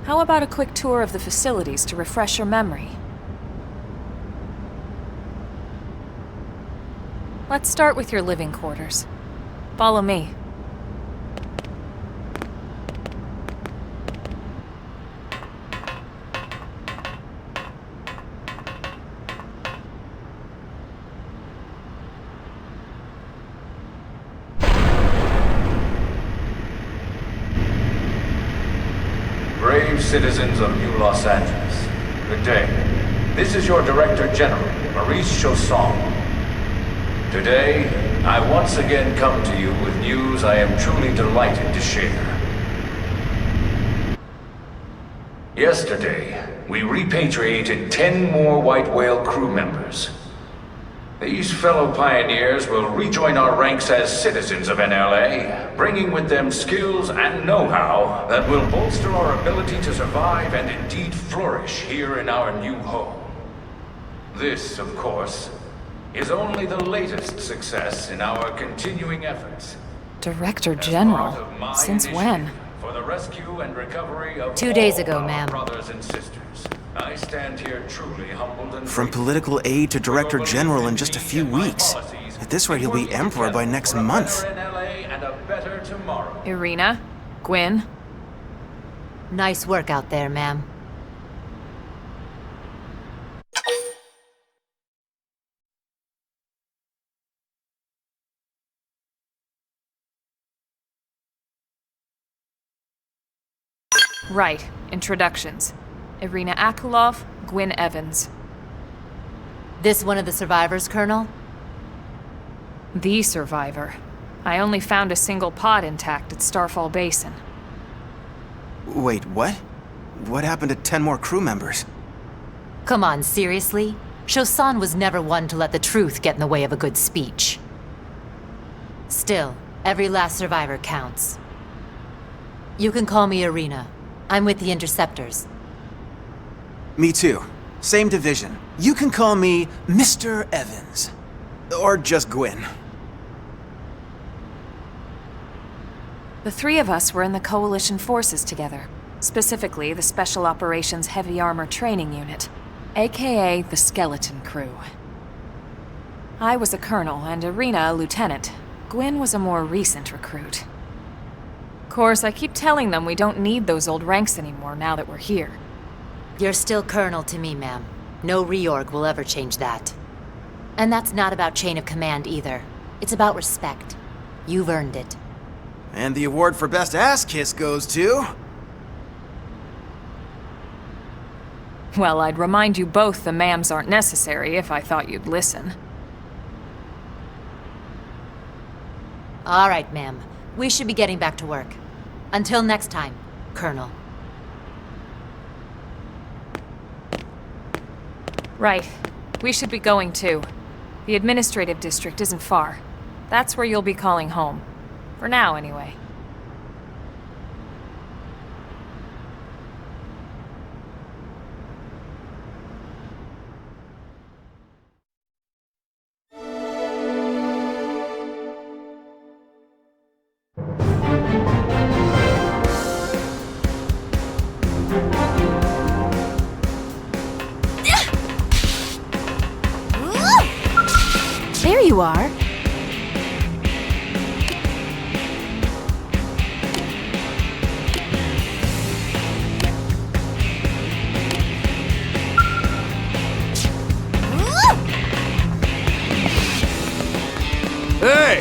How about a quick tour of the facilities to refresh your memory? Let's start with your living quarters. Follow me. Brave citizens of New Los Angeles, good day. This is your Director General, Maurice Chausson. Today, I once again come to you with news I am truly delighted to share. Yesterday, we repatriated 10 more White Whale crew members. These fellow pioneers will rejoin our ranks as citizens of NLA, bringing with them skills and know-how that will bolster our ability to survive and indeed flourish here in our new home. This, of course, is only the latest success in our continuing efforts. Director General? Since when? For the rescue and recovery of 2 days ago, all our ma'am. brothers and sisters. I stand here truly humbled and From political aide to Director General in just a few weeks. At this rate, he'll be Emperor by next month. Irina? Gwyn? Nice work out there, ma'am. Right. Introductions. Irina Akulov, Gwyn Evans. This one of the survivors, Colonel? The survivor. I only found a single pod intact at Starfall Basin. Wait, what? What happened to 10 more crew members? Come on, seriously? Chausson was never one to let the truth get in the way of a good speech. Still, every last survivor counts. You can call me Irina. I'm with the Interceptors. Me too. Same division. You can call me Mr. Evans. Or just Gwyn. The three of us were in the Coalition forces together, specifically the Special Operations Heavy Armor Training Unit, aka the Skeleton Crew. I was a colonel and Irina a lieutenant. Gwyn was a more recent recruit. Of course, I keep telling them we don't need those old ranks anymore now that we're here. You're still Colonel to me, ma'am. No reorg will ever change that. And that's not about chain of command either. It's about respect. You've earned it. And the award for best ass kiss goes to... Well, I'd remind you both the ma'ams aren't necessary if I thought you'd listen. All right, ma'am. We should be getting back to work. Until next time, Colonel. Right. We should be going too. The administrative district isn't far. That's where you'll be calling home. For now, anyway. There you are. Hey!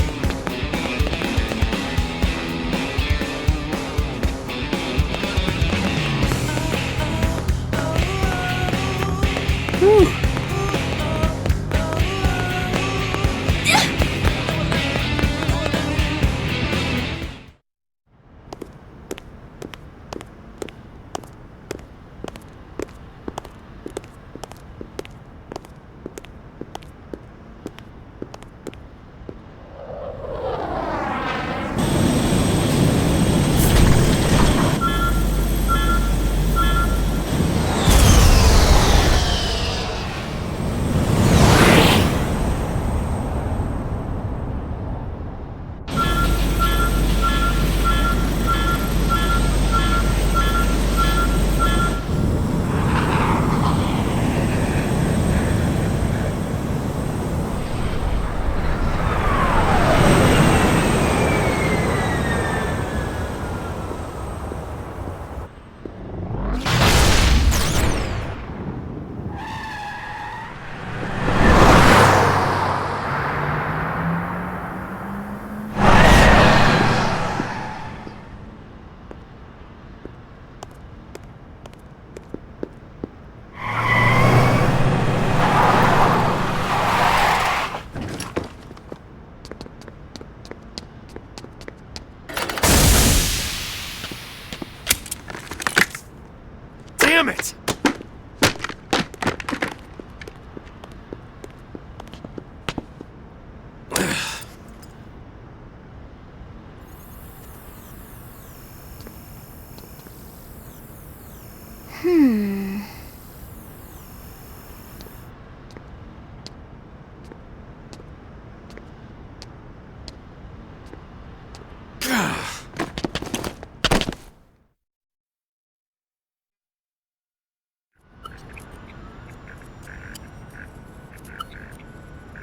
Damn it!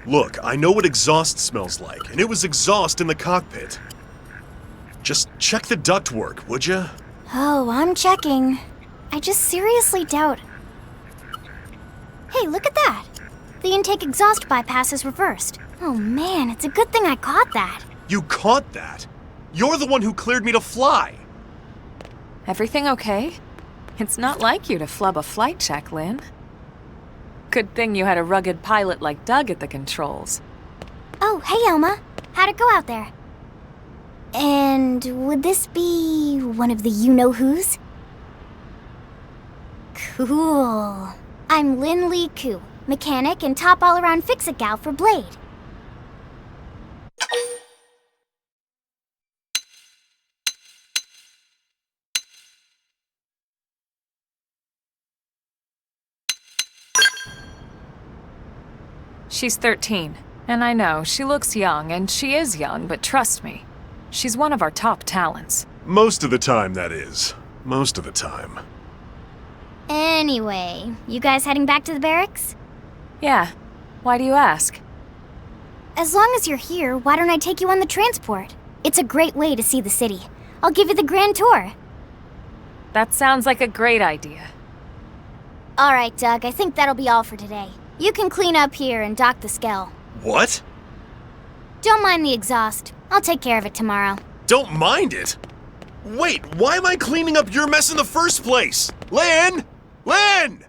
Look, I know what exhaust smells like, and it was exhaust in the cockpit. Just check the ductwork, would ya? Oh, I'm checking. I just seriously doubt... Hey, look at that! The intake exhaust bypass is reversed. Oh man, it's a good thing I caught that. You caught that? You're the one who cleared me to fly! Everything okay? It's not like you to flub a flight check, Lynn. Good thing you had a rugged pilot like Doug at the controls. Oh, hey Elma. How'd it go out there? And would this be one of the you-know-whos? Cool. I'm Lynn Lee Koo, mechanic and top all-around fix-it gal for Blade. She's 13, and I know, she looks young, and she is young, but trust me, She's one of our top talents. Most of the time, that is. Most of the time. Anyway, you guys heading back to the barracks? Yeah. Why do you ask? As long as you're here, why don't I take you on the transport? It's a great way to see the city. I'll give you the grand tour. That sounds like a great idea. All right, Doug, I think that'll be all for today. You can clean up here and dock the Skell. What? Don't mind the exhaust. I'll take care of it tomorrow. Don't mind it? Wait, why am I cleaning up your mess in the first place? Lynn! Lynn!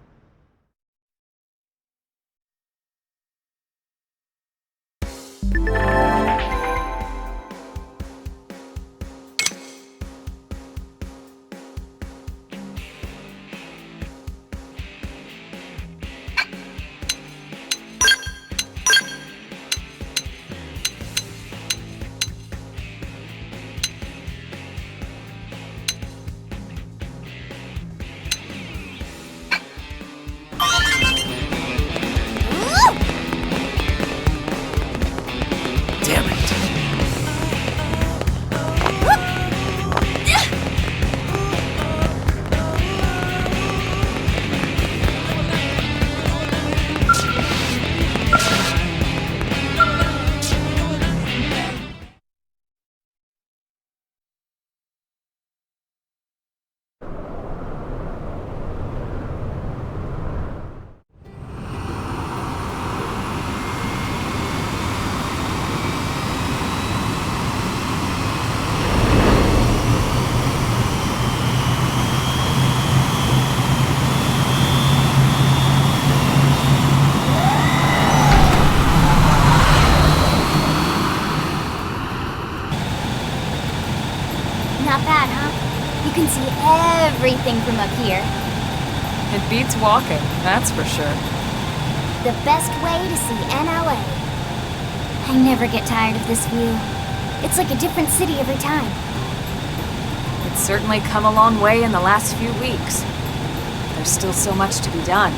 Not bad, huh? You can see everything from up here. It beats walking, that's for sure. The best way to see NLA. I never get tired of this view. It's like a different city every time. It's certainly come a long way in the last few weeks. There's still so much to be done.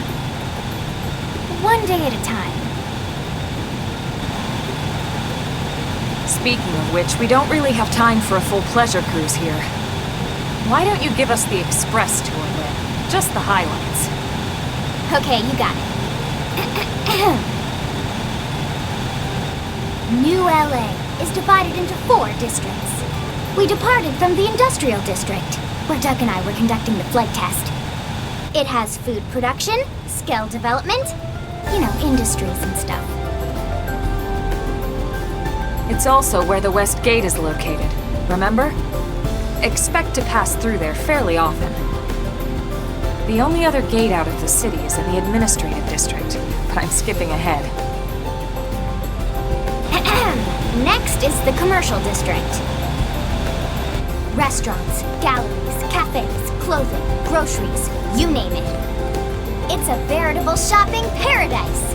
One day at a time. Speaking of which, we don't really have time for a full pleasure cruise here. Why don't you give us the express tour, Lynn? Just the highlights. Okay, you got it. New LA is divided into 4 districts. We departed from the Industrial District, where Doug and I were conducting the flight test. It has food production, skill development, you know, industries and stuff. It's also where the West Gate is located, remember? Expect to pass through there fairly often. The only other gate out of the city is in the Administrative District, but I'm skipping ahead. Next is the Commercial District. Restaurants, galleries, cafes, clothing, groceries, you name it. It's a veritable shopping paradise.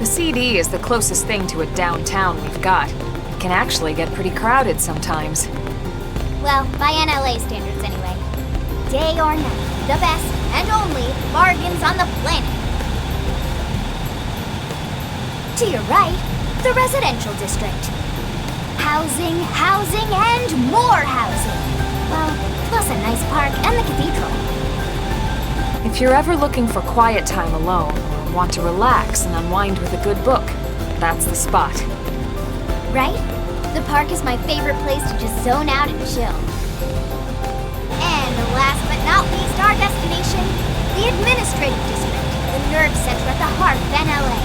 The CD is the closest thing to a downtown we've got. It can actually get pretty crowded sometimes. Well, by NLA standards anyway. Day or night, the best and only bargains on the planet. To your right, the Residential District. Housing, housing, and more housing. Well, plus a nice park and the cathedral. If you're ever looking for quiet time alone, or want to relax and unwind with a good book, that's the spot. Right? The park is my favorite place to just zone out and chill. And last but not least, our destination, the Administrative District, the nerve center at the heart of NLA.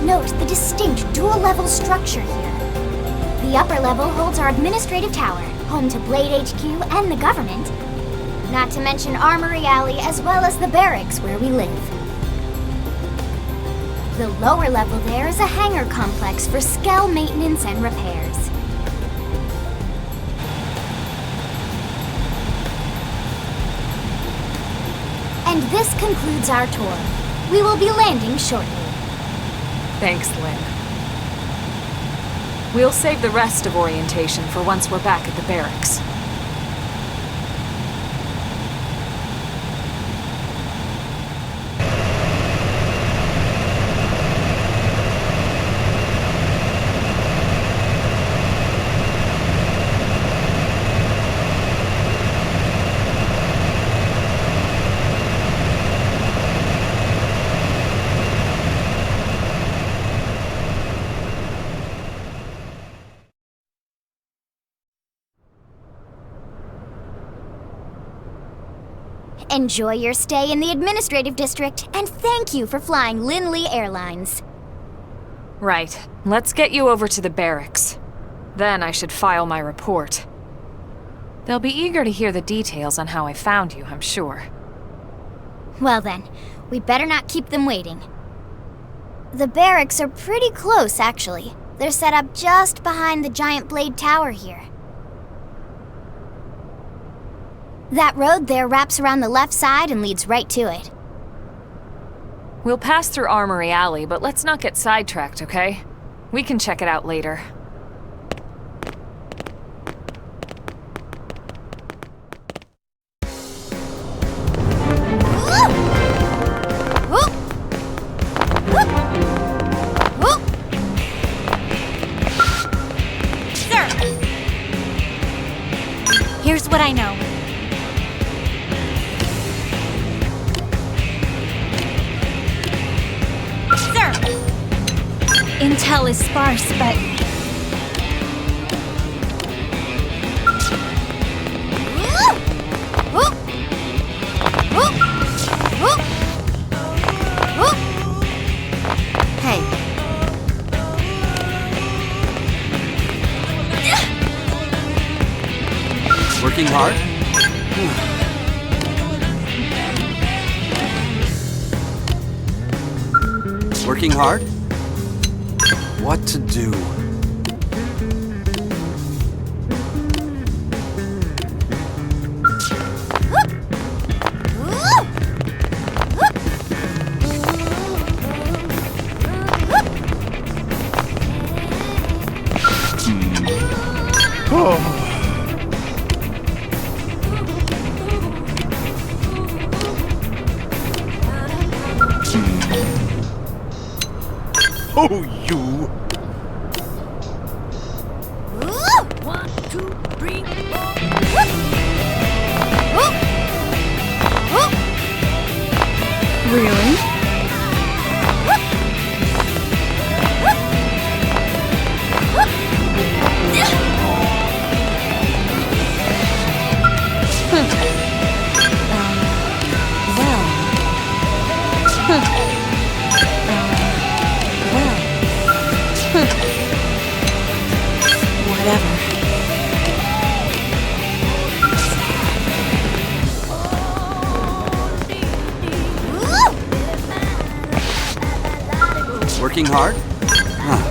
Note the distinct dual-level structure here. The upper level holds our administrative tower, home to Blade HQ and the government. Not to mention Armory Alley as well as the barracks where we live. The lower level there is a hangar complex for Skell maintenance and repairs. And this concludes our tour. We will be landing shortly. Thanks, Lynn. We'll save the rest of orientation for once we're back at the barracks. Enjoy your stay in the administrative district, and thank you for flying Lindley Airlines. Right. Let's get you over to the barracks. Then I should file my report. They'll be eager to hear the details on how I found you, I'm sure. Well then, we better not keep them waiting. The barracks are pretty close, actually. They're set up just behind the giant blade tower here. That road there wraps around the left side and leads right to it. We'll pass through Armory Alley, but let's not get sidetracked, okay? We can check it out later. Sir! Here's what I know. Intel is sparse, but... Hey. Working hard? Working hard? What to do? Oh, you! Really? Whatever. Working hard? Huh.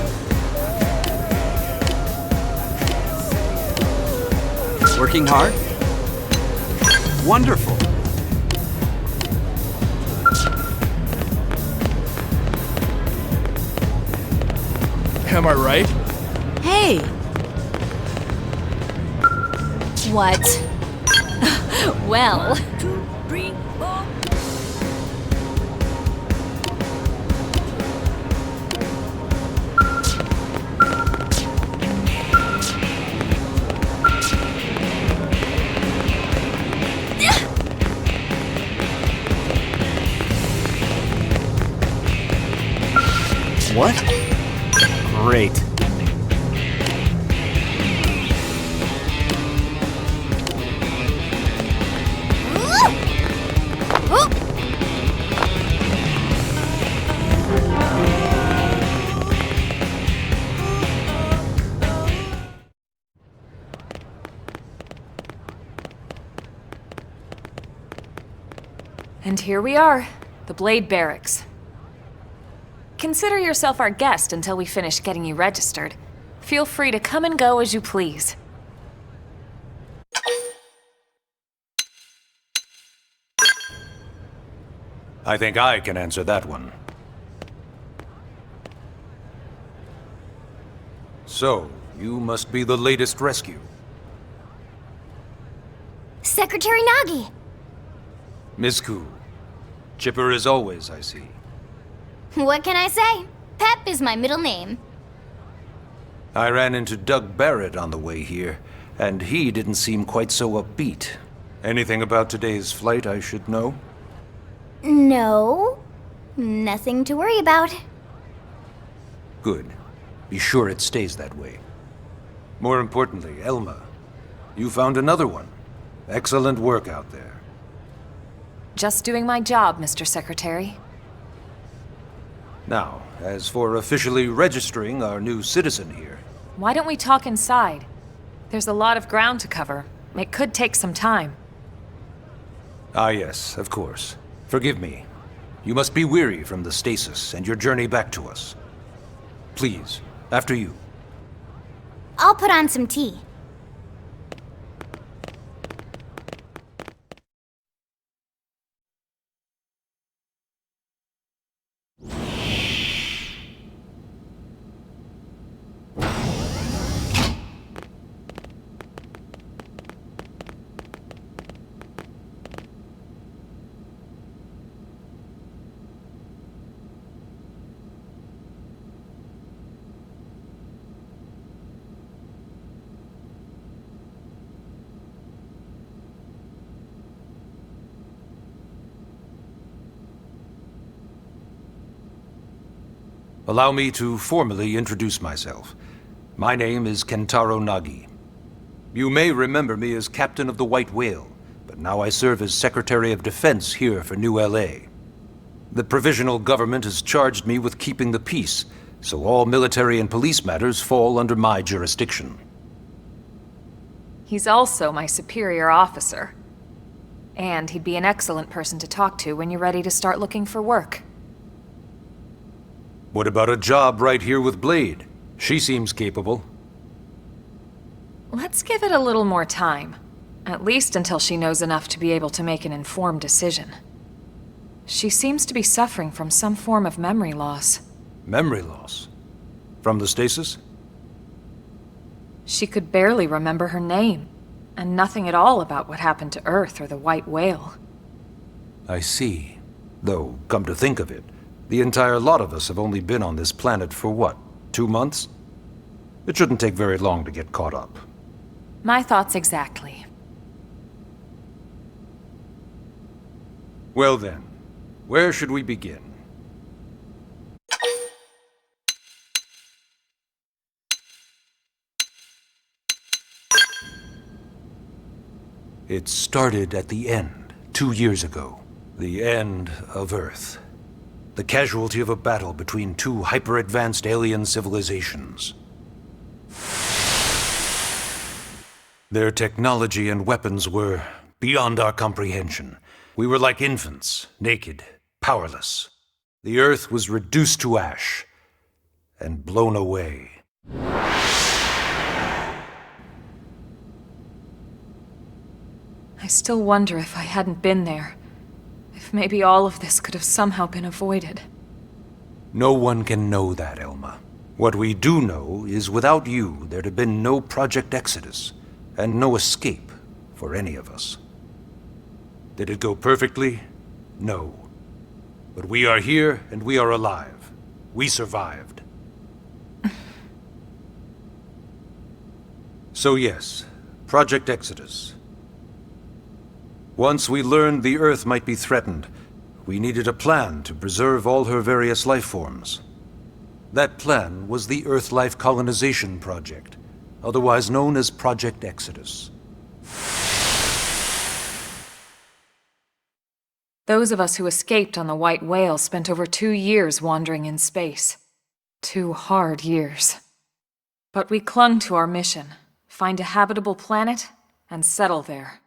Working hard? Wonderful. Am I right? Hey! What? Well... What? Great. And here we are, the Blade Barracks. Consider yourself our guest until we finish getting you registered. Feel free to come and go as you please. I think I can answer that one. So, you must be the latest rescue. Secretary Nagi! Ms. Koo. Chipper as always, I see. What can I say? Pep is my middle name. I ran into Doug Barrett on the way here, and he didn't seem quite so upbeat. Anything about today's flight I should know? No. Nothing to worry about. Good. Be sure it stays that way. More importantly, Elma, you found another one. Excellent work out there. Just doing my job, Mr. Secretary. Now, as for officially registering our new citizen here... Why don't we talk inside? There's a lot of ground to cover. It could take some time. Ah yes, of course. Forgive me. You must be weary from the stasis and your journey back to us. Please, after you. I'll put on some tea. Allow me to formally introduce myself. My name is Kentaro Nagi. You may remember me as Captain of the White Whale, but now I serve as Secretary of Defense here for New LA. The provisional government has charged me with keeping the peace, so all military and police matters fall under my jurisdiction. He's also my superior officer. And he'd be an excellent person to talk to when you're ready to start looking for work. What about a job right here with Blade? She seems capable. Let's give it a little more time. At least until she knows enough to be able to make an informed decision. She seems to be suffering from some form of memory loss. Memory loss? From the stasis? She could barely remember her name, and nothing at all about what happened to Earth or the White Whale. I see. Though, come to think of it, the entire lot of us have only been on this planet for what, 2 months? It shouldn't take very long to get caught up. My thoughts exactly. Well then, where should we begin? It started at the end, 2 years ago. The end of Earth. The casualty of a battle between two hyper-advanced alien civilizations. Their technology and weapons were beyond our comprehension. We were like infants, naked, powerless. The Earth was reduced to ash and blown away. I still wonder if I hadn't been there. If maybe all of this could have somehow been avoided. No one can know that, Elma. What we do know is without you, there'd have been no Project Exodus, and no escape for any of us. Did it go perfectly? No. But we are here, and we are alive. We survived. So yes, Project Exodus. Once we learned the Earth might be threatened, we needed a plan to preserve all her various life forms. That plan was the Earth Life Colonization Project, otherwise known as Project Exodus. Those of us who escaped on the White Whale spent over 2 years wandering in space. 2 hard years. But we clung to our mission, find a habitable planet, and settle there.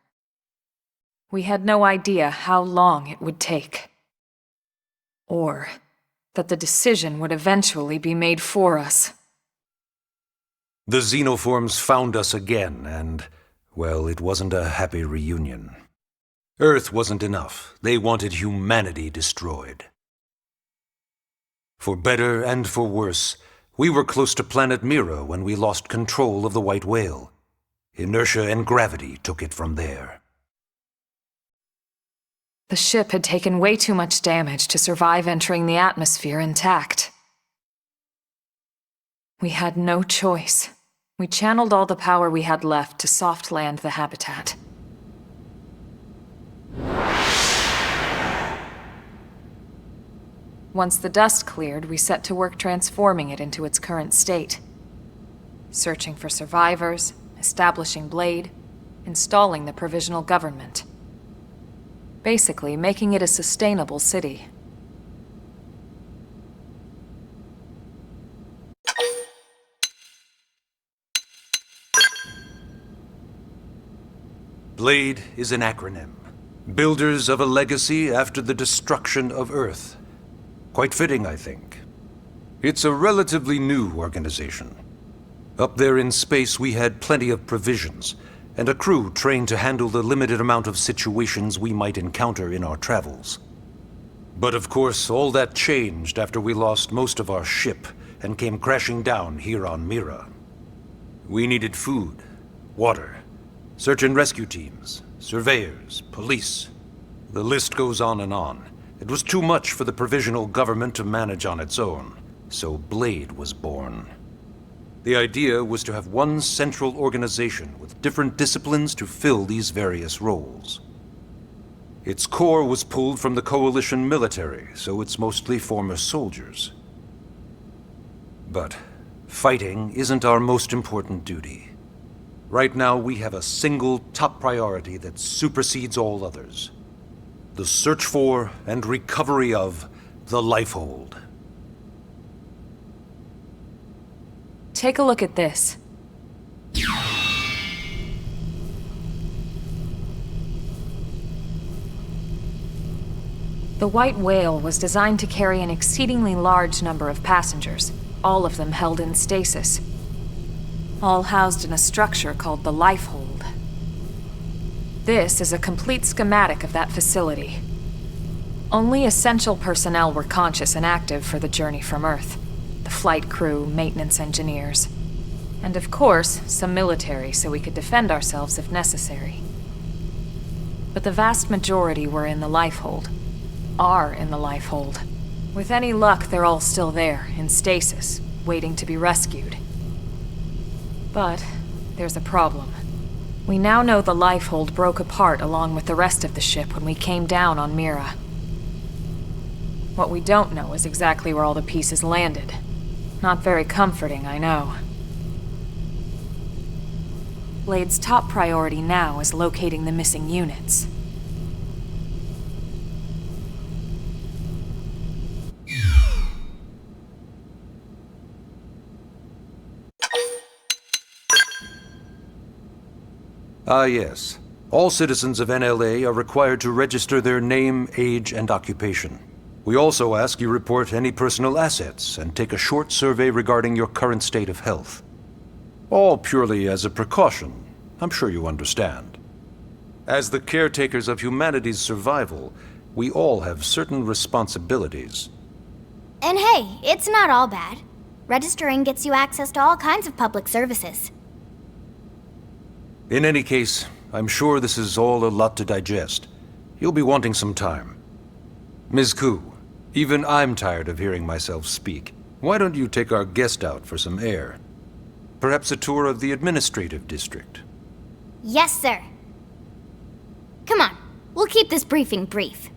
We had no idea how long it would take. Or that the decision would eventually be made for us. The xenoforms found us again, and, well, it wasn't a happy reunion. Earth wasn't enough. They wanted humanity destroyed. For better and for worse, we were close to planet Mira when we lost control of the White Whale. Inertia and gravity took it from there. The ship had taken way too much damage to survive entering the atmosphere intact. We had no choice. We channeled all the power we had left to soft land the habitat. Once the dust cleared, we set to work transforming it into its current state. Searching for survivors, establishing Blade, installing the provisional government. basically making it a sustainable city. BLADE is an acronym. Builders of a legacy after the destruction of Earth. Quite fitting, I think. It's a relatively new organization. Up there in space, we had plenty of provisions, and a crew trained to handle the limited amount of situations we might encounter in our travels. But of course, all that changed after we lost most of our ship and came crashing down here on Mira. We needed food, water, search and rescue teams, surveyors, police. The list goes on and on. It was too much for the provisional government to manage on its own, so BLADE was born. The idea was to have one central organization with different disciplines to fill these various roles. Its core was pulled from the Coalition military, so it's mostly former soldiers. But fighting isn't our most important duty. Right now, we have a single top priority that supersedes all others. The search for and recovery of the Lifehold. Take a look at this. The White Whale was designed to carry an exceedingly large number of passengers, all of them held in stasis. All housed in a structure called the Lifehold. This is a complete schematic of that facility. Only essential personnel were conscious and active for the journey from Earth. The flight crew, maintenance engineers, and of course, some military so we could defend ourselves if necessary. But the vast majority were in the Lifehold. Are in the Lifehold. With any luck, they're all still there, in stasis, waiting to be rescued. But there's a problem. We now know the Lifehold broke apart along with the rest of the ship when we came down on Mira. What we don't know is exactly where all the pieces landed. Not very comforting, I know. Blade's top priority now is locating the missing units. Ah, yes. All citizens of NLA are required to register their name, age, and occupation. We also ask you report any personal assets and take a short survey regarding your current state of health. All purely as a precaution. I'm sure you understand. As the caretakers of humanity's survival, we all have certain responsibilities. And hey, it's not all bad. Registering gets you access to all kinds of public services. In any case, I'm sure this is all a lot to digest. You'll be wanting some time. Ms. Koo, even I'm tired of hearing myself speak. Why don't you take our guest out for some air? Perhaps a tour of the administrative district. Yes, sir. Come on, we'll keep this briefing brief.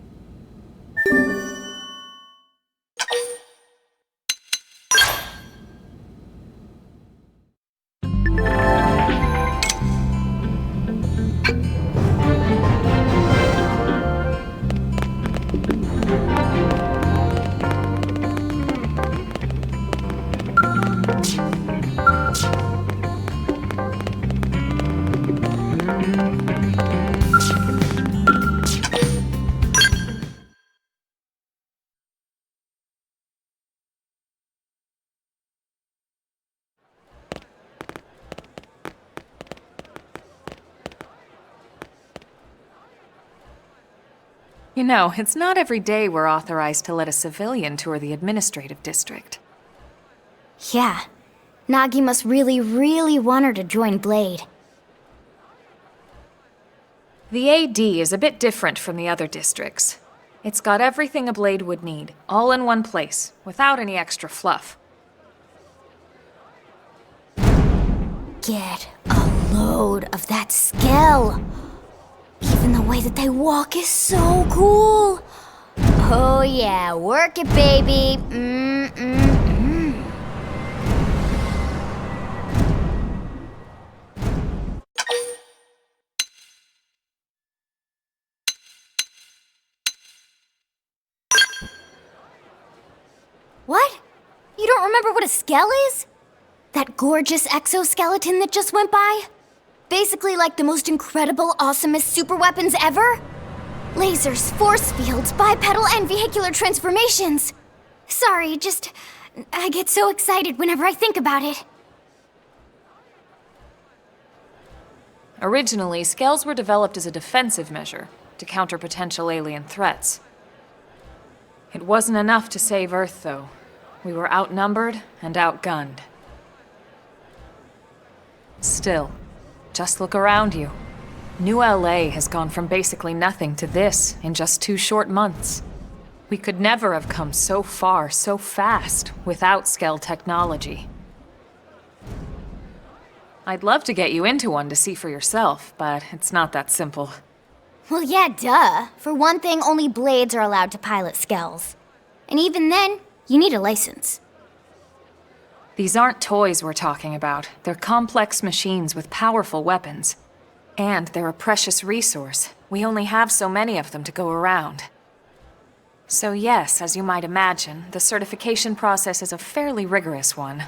You know, it's not every day we're authorized to let a civilian tour the administrative district. Yeah, Nagi must really want her to join Blade. The AD is a bit different from the other districts. It's got everything a Blade would need, all in one place, without any extra fluff. Get a load of that skill. Even the way that they walk is so cool. Oh yeah, work it, baby. a Skell is? That gorgeous exoskeleton that just went by? Basically like the most incredible, awesomest super weapons ever? Lasers, force fields, bipedal and vehicular transformations. Sorry, I get so excited whenever I think about it. Originally, Skells were developed as a defensive measure to counter potential alien threats. It wasn't enough to save Earth, though. We were outnumbered and outgunned. Still, just look around you. New LA has gone from basically nothing to this in just 2 short months. We could never have come so far so fast without Skell technology. I'd love to get you into one to see for yourself, but it's not that simple. Well, yeah, duh. For one thing, only Blades are allowed to pilot Skells. And even then, you need a license. These aren't toys we're talking about. They're complex machines with powerful weapons. And they're a precious resource. We only have so many of them to go around. So yes, as you might imagine, the certification process is a fairly rigorous one.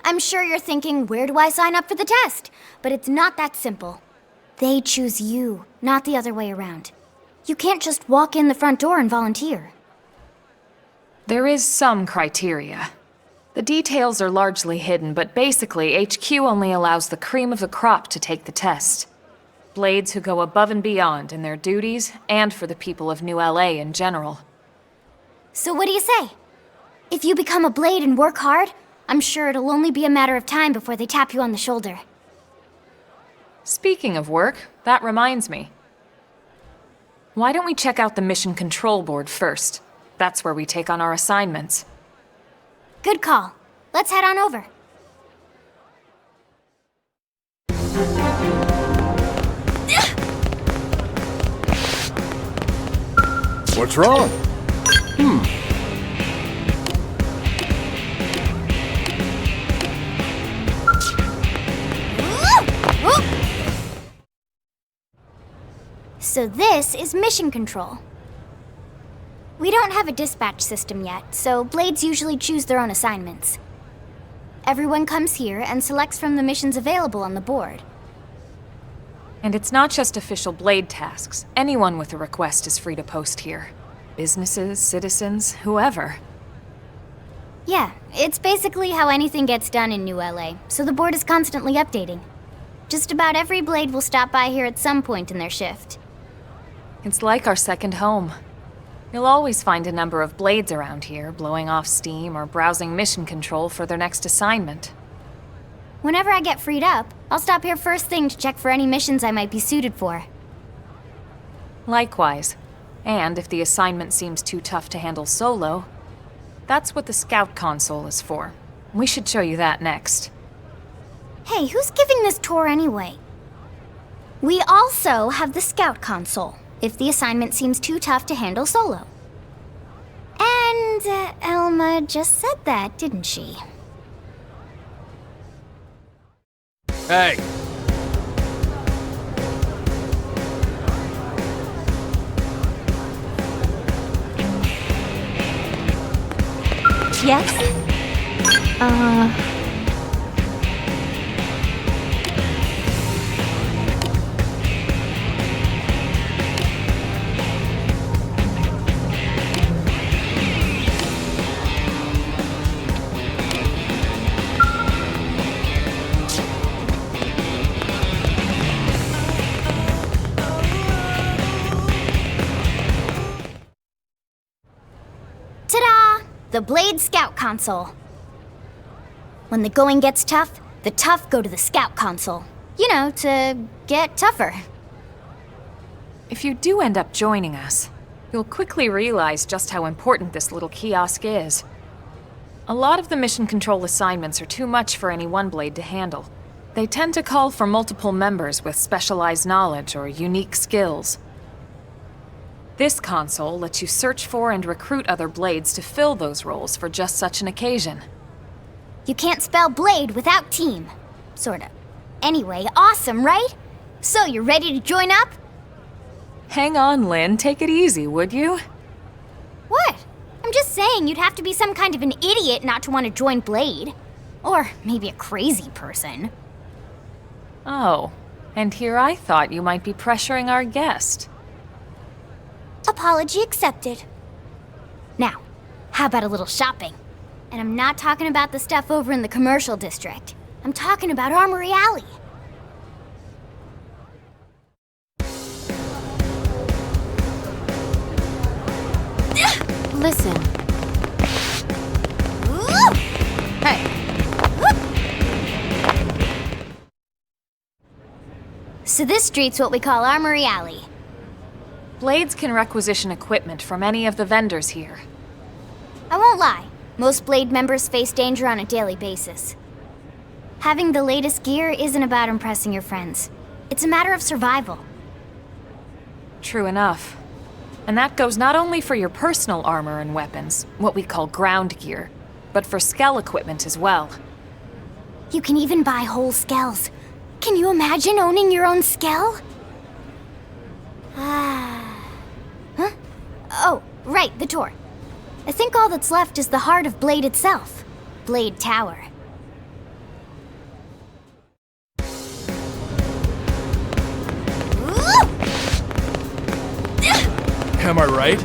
I'm sure you're thinking, where do I sign up for the test? But it's not that simple. They choose you, not the other way around. You can't just walk in the front door and volunteer. There is some criteria. The details are largely hidden, but basically, HQ only allows the cream of the crop to take the test. Blades who go above and beyond in their duties, and for the people of New LA in general. So what do you say? If you become a Blade and work hard, I'm sure it'll only be a matter of time before they tap you on the shoulder. Speaking of work, that reminds me. Why don't we check out the mission control board first? That's where we take on our assignments. Good call. Let's head on over. What's wrong? So this is mission control. We don't have a dispatch system yet, so Blades usually choose their own assignments. Everyone comes here and selects from the missions available on the board. And it's not just official Blade tasks. Anyone with a request is free to post here. Businesses, citizens, whoever. Yeah, it's basically how anything gets done in New LA, so the board is constantly updating. Just about every Blade will stop by here at some point in their shift. It's like our second home. You'll always find a number of Blades around here, blowing off steam or browsing mission control for their next assignment. Whenever I get freed up, I'll stop here first thing to check for any missions I might be suited for. Likewise. And if the assignment seems too tough to handle solo, that's what the Scout console is for. We should show you that next. Hey, who's giving this tour anyway? We also have the Scout console, if the assignment seems too tough to handle solo. And Elma just said that, didn't she? Hey! Yes? Ta-da! The Blade Scout console. When the going gets tough, the tough go to the Scout console. You know, to get tougher. If you do end up joining us, you'll quickly realize just how important this little kiosk is. A lot of the mission control assignments are too much for any one Blade to handle. They tend to call for multiple members with specialized knowledge or unique skills. This console lets you search for and recruit other Blades to fill those roles for just such an occasion. You can't spell Blade without team. Sorta. Anyway, awesome, right? So, you're ready to join up? Hang on, Lynn. Take it easy, would you? What? I'm just saying you'd have to be some kind of an idiot not to want to join Blade. Or maybe a crazy person. Oh, and here I thought you might be pressuring our guest. Apology accepted. Now, how about a little shopping? And I'm not talking about the stuff over in the commercial district. I'm talking about Armory Alley. Listen. Hey. So this street's what we call Armory Alley. Blades can requisition equipment from any of the vendors here. I won't lie, most Blade members face danger on a daily basis. Having the latest gear isn't about impressing your friends. It's a matter of survival. True enough. And that goes not only for your personal armor and weapons, what we call ground gear, but for skell equipment as well. You can even buy whole skells. Can you imagine owning your own skell? Huh? Oh, right, the tour. I think all that's left is the heart of Blade itself. Blade Tower. Am I right?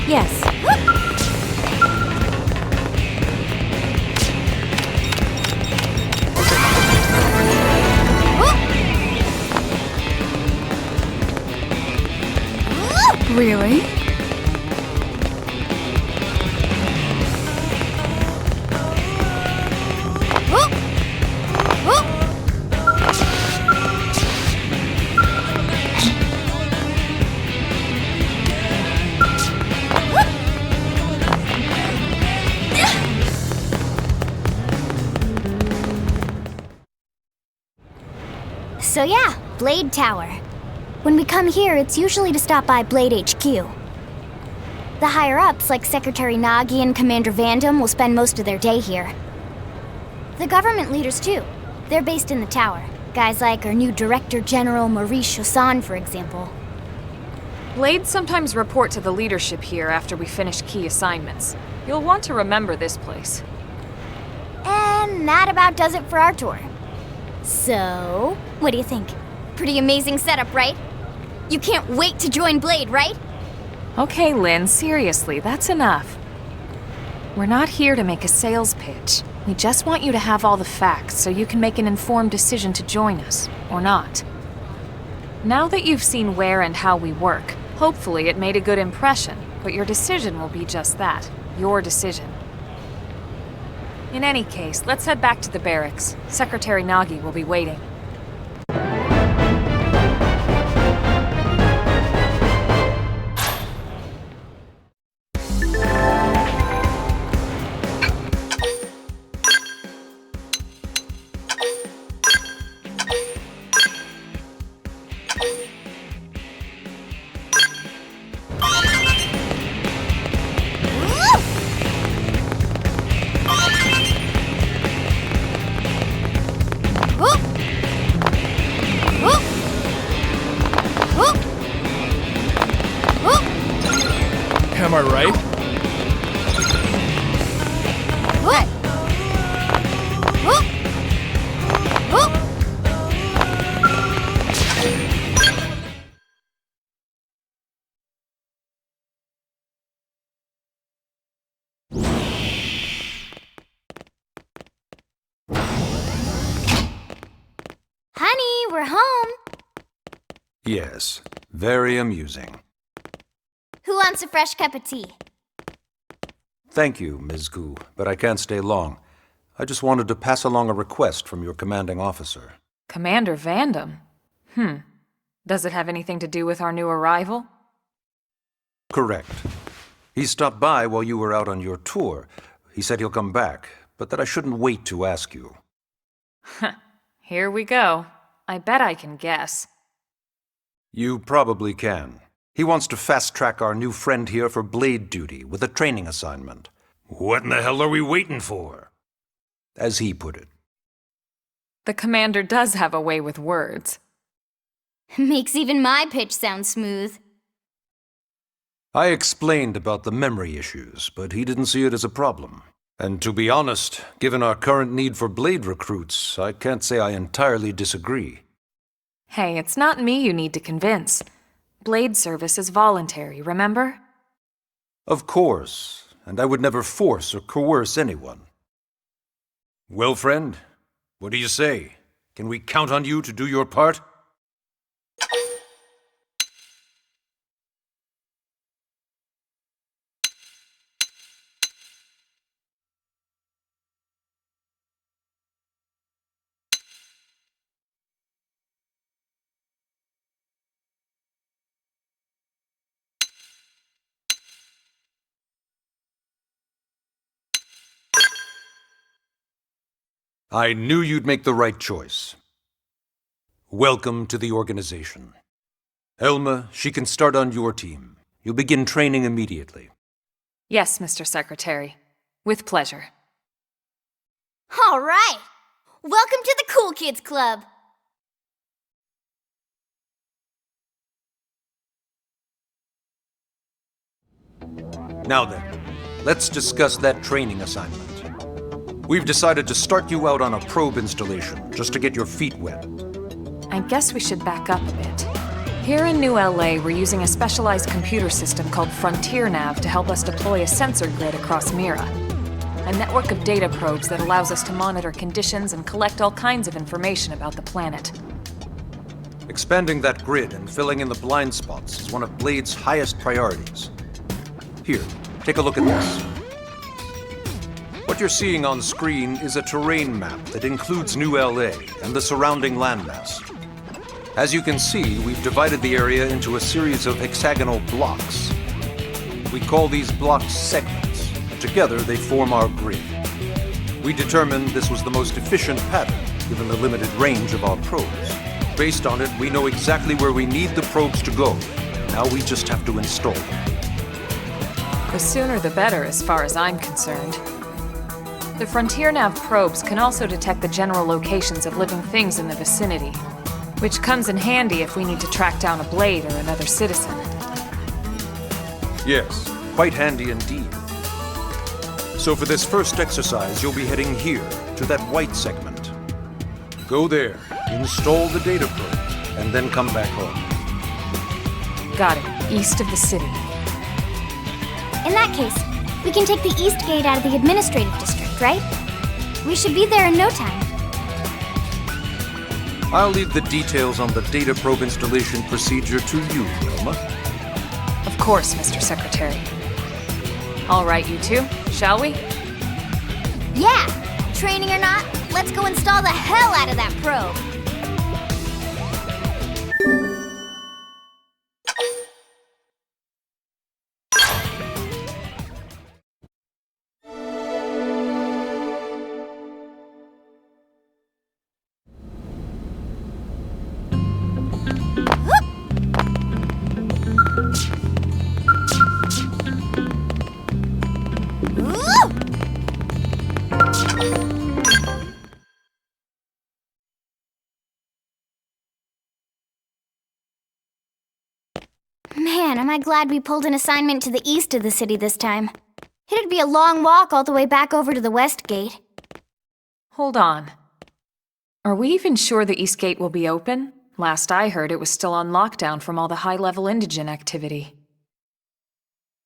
Yes. Really? So yeah, Blade Tower. When we come here, it's usually to stop by Blade HQ. The higher-ups, like Secretary Nagi and Commander Vandam, will spend most of their day here. The government leaders, too. They're based in the tower. Guys like our new Director General Maurice Chosan, for example. Blades sometimes report to the leadership here after we finish key assignments. You'll want to remember this place. And that about does it for our tour. So, what do you think? Pretty amazing setup, right? You can't wait to join Blade, right? Okay, Lynn, seriously, that's enough. We're not here to make a sales pitch. We just want you to have all the facts so you can make an informed decision to join us, or not. Now that you've seen where and how we work, hopefully it made a good impression, but your decision will be just that, your decision. In any case, let's head back to the barracks. Secretary Nagi will be waiting. Am I right? Honey, we're home. Yes, very amusing. Who wants a fresh cup of tea? Thank you, Ms. Gu, but I can't stay long. I just wanted to pass along a request from your commanding officer. Commander Vandam? Does it have anything to do with our new arrival? Correct. He stopped by while you were out on your tour. He said he'll come back, but that I shouldn't wait to ask you. Here we go. I bet I can guess. You probably can. He wants to fast-track our new friend here for blade duty with a training assignment. What in the hell are we waiting for? As he put it. The commander does have a way with words. Makes even my pitch sound smooth. I explained about the memory issues, but he didn't see it as a problem. And to be honest, given our current need for Blade recruits, I can't say I entirely disagree. Hey, it's not me you need to convince. Blade service is voluntary, remember? Of course, and I would never force or coerce anyone. Well, friend, what do you say? Can we count on you to do your part? I knew you'd make the right choice. Welcome to the organization. Elma, she can start on your team. You'll begin training immediately. Yes, Mr. Secretary. With pleasure. All right! Welcome to the Cool Kids Club! Now then, let's discuss that training assignment. We've decided to start you out on a probe installation, just to get your feet wet. I guess we should back up a bit. Here in New LA, we're using a specialized computer system called Frontier Nav to help us deploy a sensor grid across Mira. A network of data probes that allows us to monitor conditions and collect all kinds of information about the planet. Expanding that grid and filling in the blind spots is one of Blade's highest priorities. Here, take a look at this. What you're seeing on screen is a terrain map that includes New LA and the surrounding landmass. As you can see, we've divided the area into a series of hexagonal blocks. We call these blocks segments, and together they form our grid. We determined this was the most efficient pattern, given the limited range of our probes. Based on it, we know exactly where we need the probes to go. Now we just have to install them. The sooner the better, as far as I'm concerned. The Frontier Nav probes can also detect the general locations of living things in the vicinity, which comes in handy if we need to track down a Blade or another citizen. Yes, quite handy indeed. So for this first exercise, you'll be heading here, to that white segment. Go there, install the data probe, and then come back home. Got it. East of the city. In that case, we can take the East Gate out of the administrative district, right? We should be there in no time. I'll leave the details on the data probe installation procedure to you, Elma. Of course, Mr. Secretary. All right, you two, shall we? Yeah! Training or not, let's go install the hell out of that probe! Man, am I glad we pulled an assignment to the east of the city this time. It'd be a long walk all the way back over to the West Gate. Hold on. Are we even sure the East Gate will be open? Last I heard, it was still on lockdown from all the high-level indigen activity.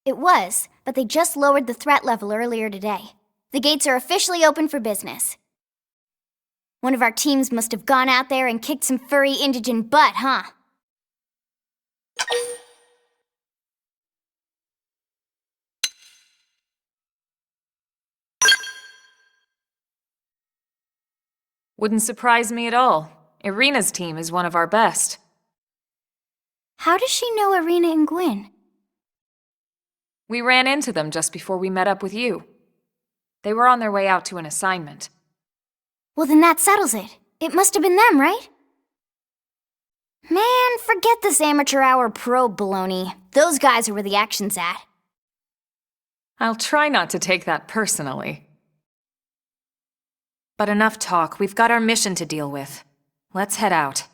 It was, but they just lowered the threat level earlier today. The gates are officially open for business. One of our teams must have gone out there and kicked some furry indigen butt, huh? Wouldn't surprise me at all. Irina's team is one of our best. How does she know Irina and Gwyn? We ran into them just before we met up with you. They were on their way out to an assignment. Well, then that settles it. It must have been them, right? Man, forget this amateur hour probe baloney. Those guys are where the action's at. I'll try not to take that personally. But enough talk. We've got our mission to deal with. Let's head out.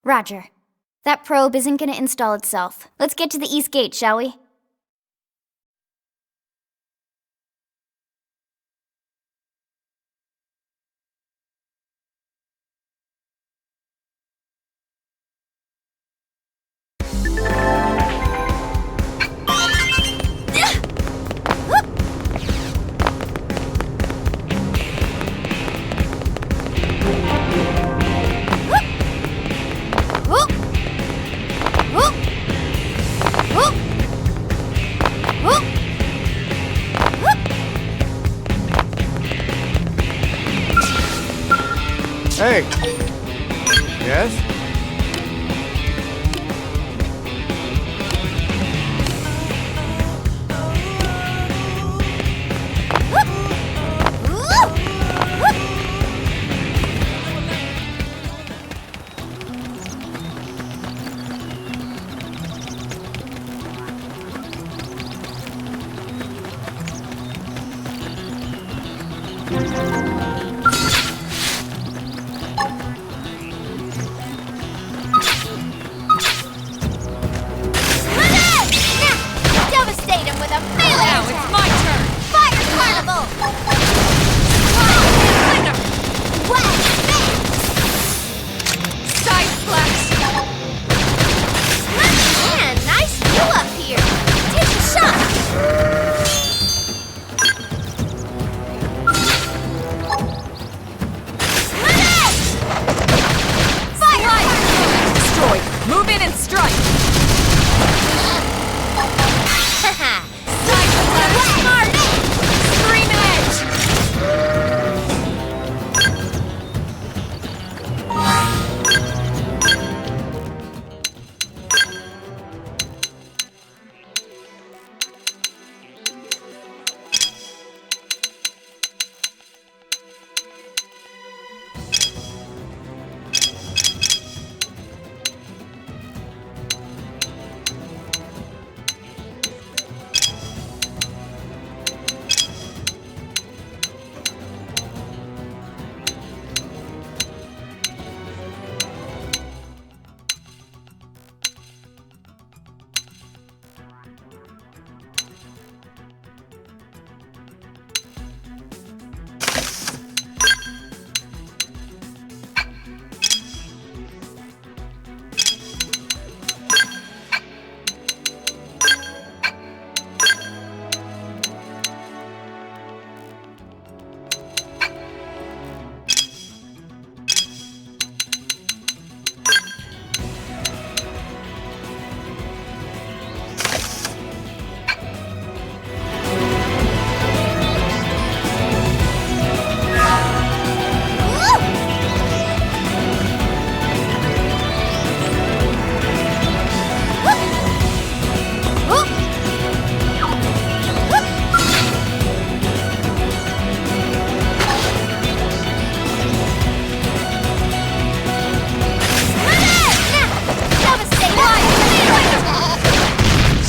Roger. That probe isn't gonna install itself. Let's get to the East Gate, shall we? Hey! Yes? Devastate him with a melee Now attack! it's my turn! Fire Carnival! Wet Side splash! Man, nice view up here! Take a shot! Fire! Destroy! Move in and strike! Smart! Scream edge!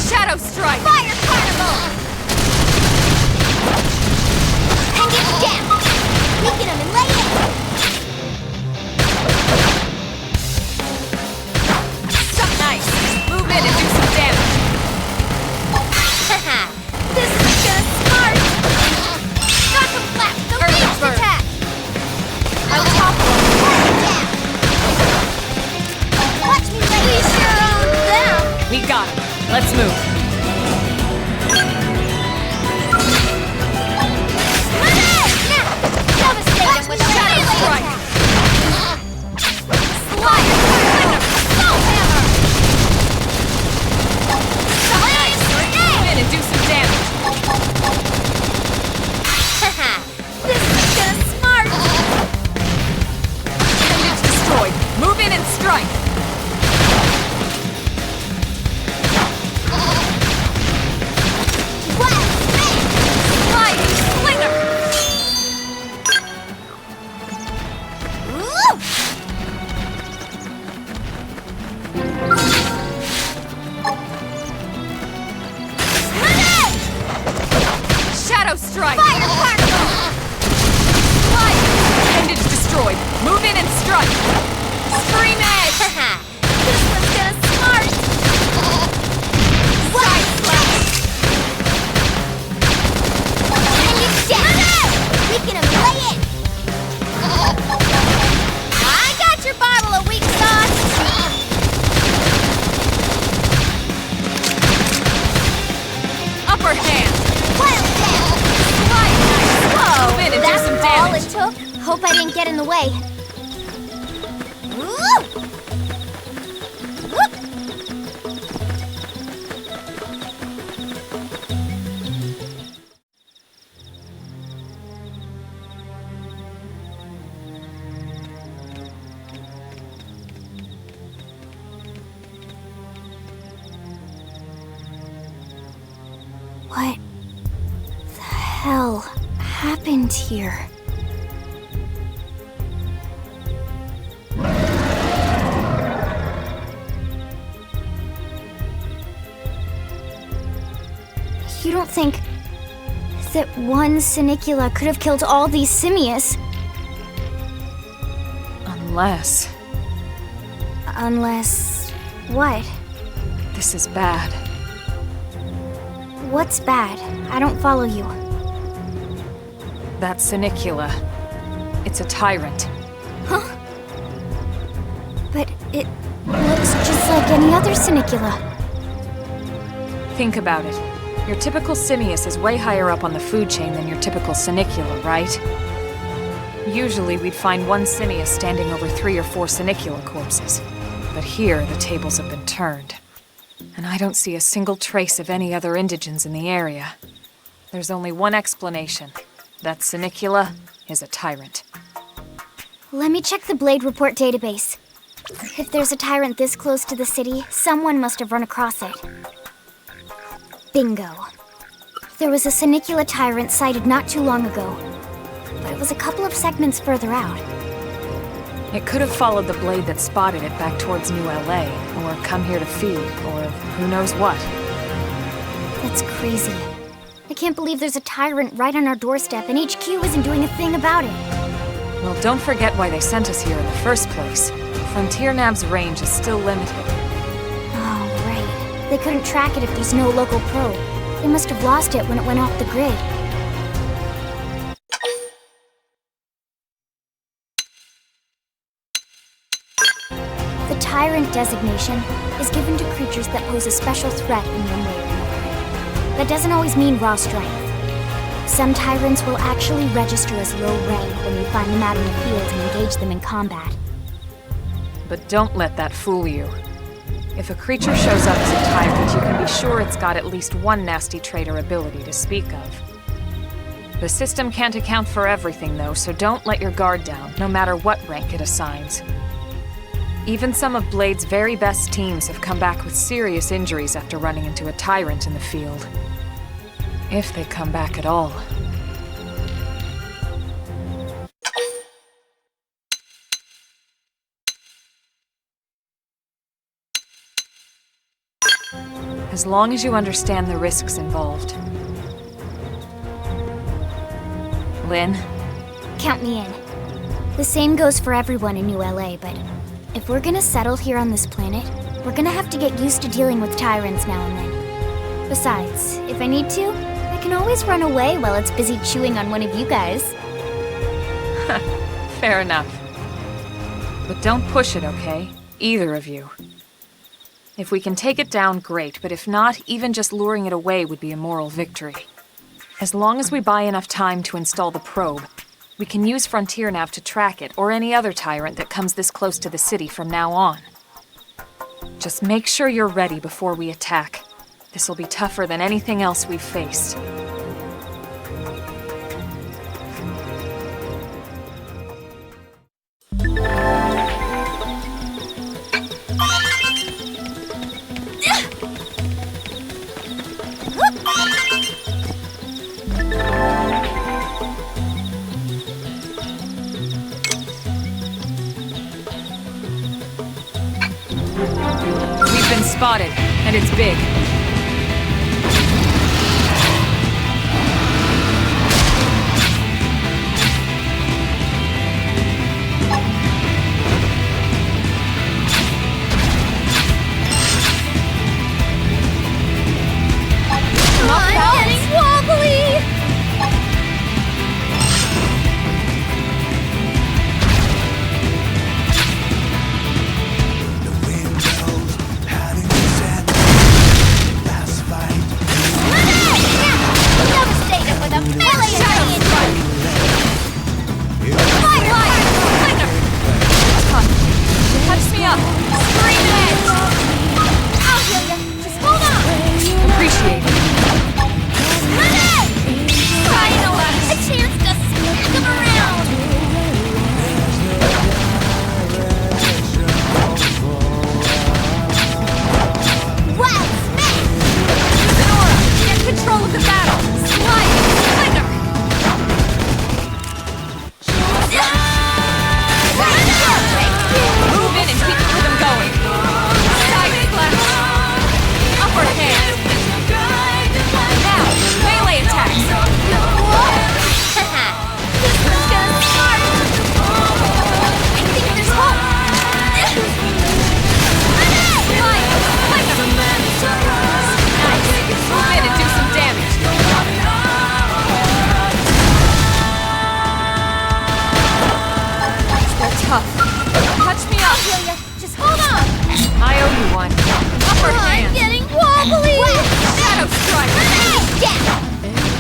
Shadow strike! Fire Carnival! And get down! Weaken him and lay in! Something nice! Move in and do some damage! Haha! This is just smart! Knock him flat! The ranged bird. attack! I'll topple him! Watch me lay in! We sure own them! We got him! Let's move! Devastate him with a Shadow melee strike. attack! Slide! Soul hammer! Nice! Move in and do some damage! Haha! This is just smart! Appendage destroyed! Move in and strike! Sliding slinger! Ooh! Shadow strike! Fire Carnival! destroyed. Move in and strike! Scream edge! This one's gonna smart! Side slash! And you dead! We can play it! I got your bottle of weak sauce! Upper hand! Wild down! Slide knife! Whoa! Move in and do That's some all damage. it took? Hope I didn't get in the way. Woo! Whoop! What the hell happened here? You don't think that one Sinicula could have killed all these simius? Unless... Unless... what? this is bad. What's bad? I don't follow you. That Sinicula. It's a tyrant. Huh? But it looks just like any other Sinicula. Think about it. Your typical simius is way higher up on the food chain than your typical Sinicula, right? Usually we'd find one simius standing over 3 or 4 Sinicula corpses. But here, the tables have been turned. And I don't see a single trace of any other indigens in the area. There's only one explanation. That Sinicula is a tyrant. Let me check the Blade Report database. If there's a tyrant this close to the city, someone must have run across it. Bingo. There was a Sinicula tyrant sighted not too long ago, but it was a couple of segments further out. It could have followed the blade that spotted it back towards New LA, or come here to feed, or who knows what. That's crazy. I can't believe there's a tyrant right on our doorstep and HQ isn't doing a thing about it. Well, don't forget why they sent us here in the first place. Frontier Nav's range is still limited. Oh, right. They couldn't track it if there's no local probe. They must have lost it when it went off the grid. The Tyrant designation is given to creatures that pose a special threat in one way or another. That doesn't always mean raw strength. Some Tyrants will actually register as low rank when we find them out in the field and engage them in combat. But don't let that fool you. If a creature shows up as a tyrant, you can be sure it's got at least one nasty trait or ability to speak of. The system can't account for everything, though, so don't let your guard down, no matter what rank it assigns. Even some of Blade's very best teams have come back with serious injuries after running into a tyrant in the field. If they come back at all. As long as you understand the risks involved. Lynn? Count me in. The same goes for everyone in New LA, but if we're gonna settle here on this planet, we're gonna have to get used to dealing with tyrants now and then. Besides, if I need to, I can always run away while it's busy chewing on one of you guys. Fair enough. But don't push it, okay? Either of you. If we can take it down, great, but if not, even just luring it away would be a moral victory. As long as we buy enough time to install the probe, we can use Frontier Nav to track it, or any other tyrant that comes this close to the city from now on. Just make sure you're ready before we attack. This'll be tougher than anything else we've faced. We've been spotted, and it's big.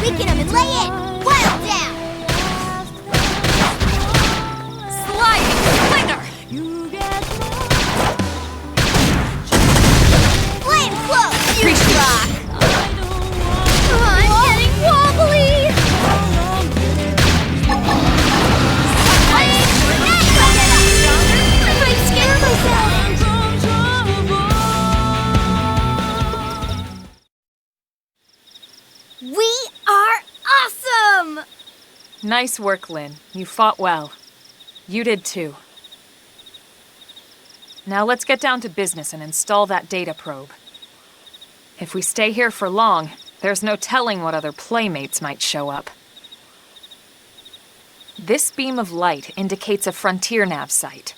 Weaken him and lay in! Wild down! Sliding slinger! Flame cloak! You rock! I'm getting wobbly! I might scare myself! We are awesome! Nice work, Lynn. You fought well. You did too. Now let's get down to business and install that data probe. If we stay here for long, there's no telling what other playmates might show up. This beam of light indicates a frontier nav site.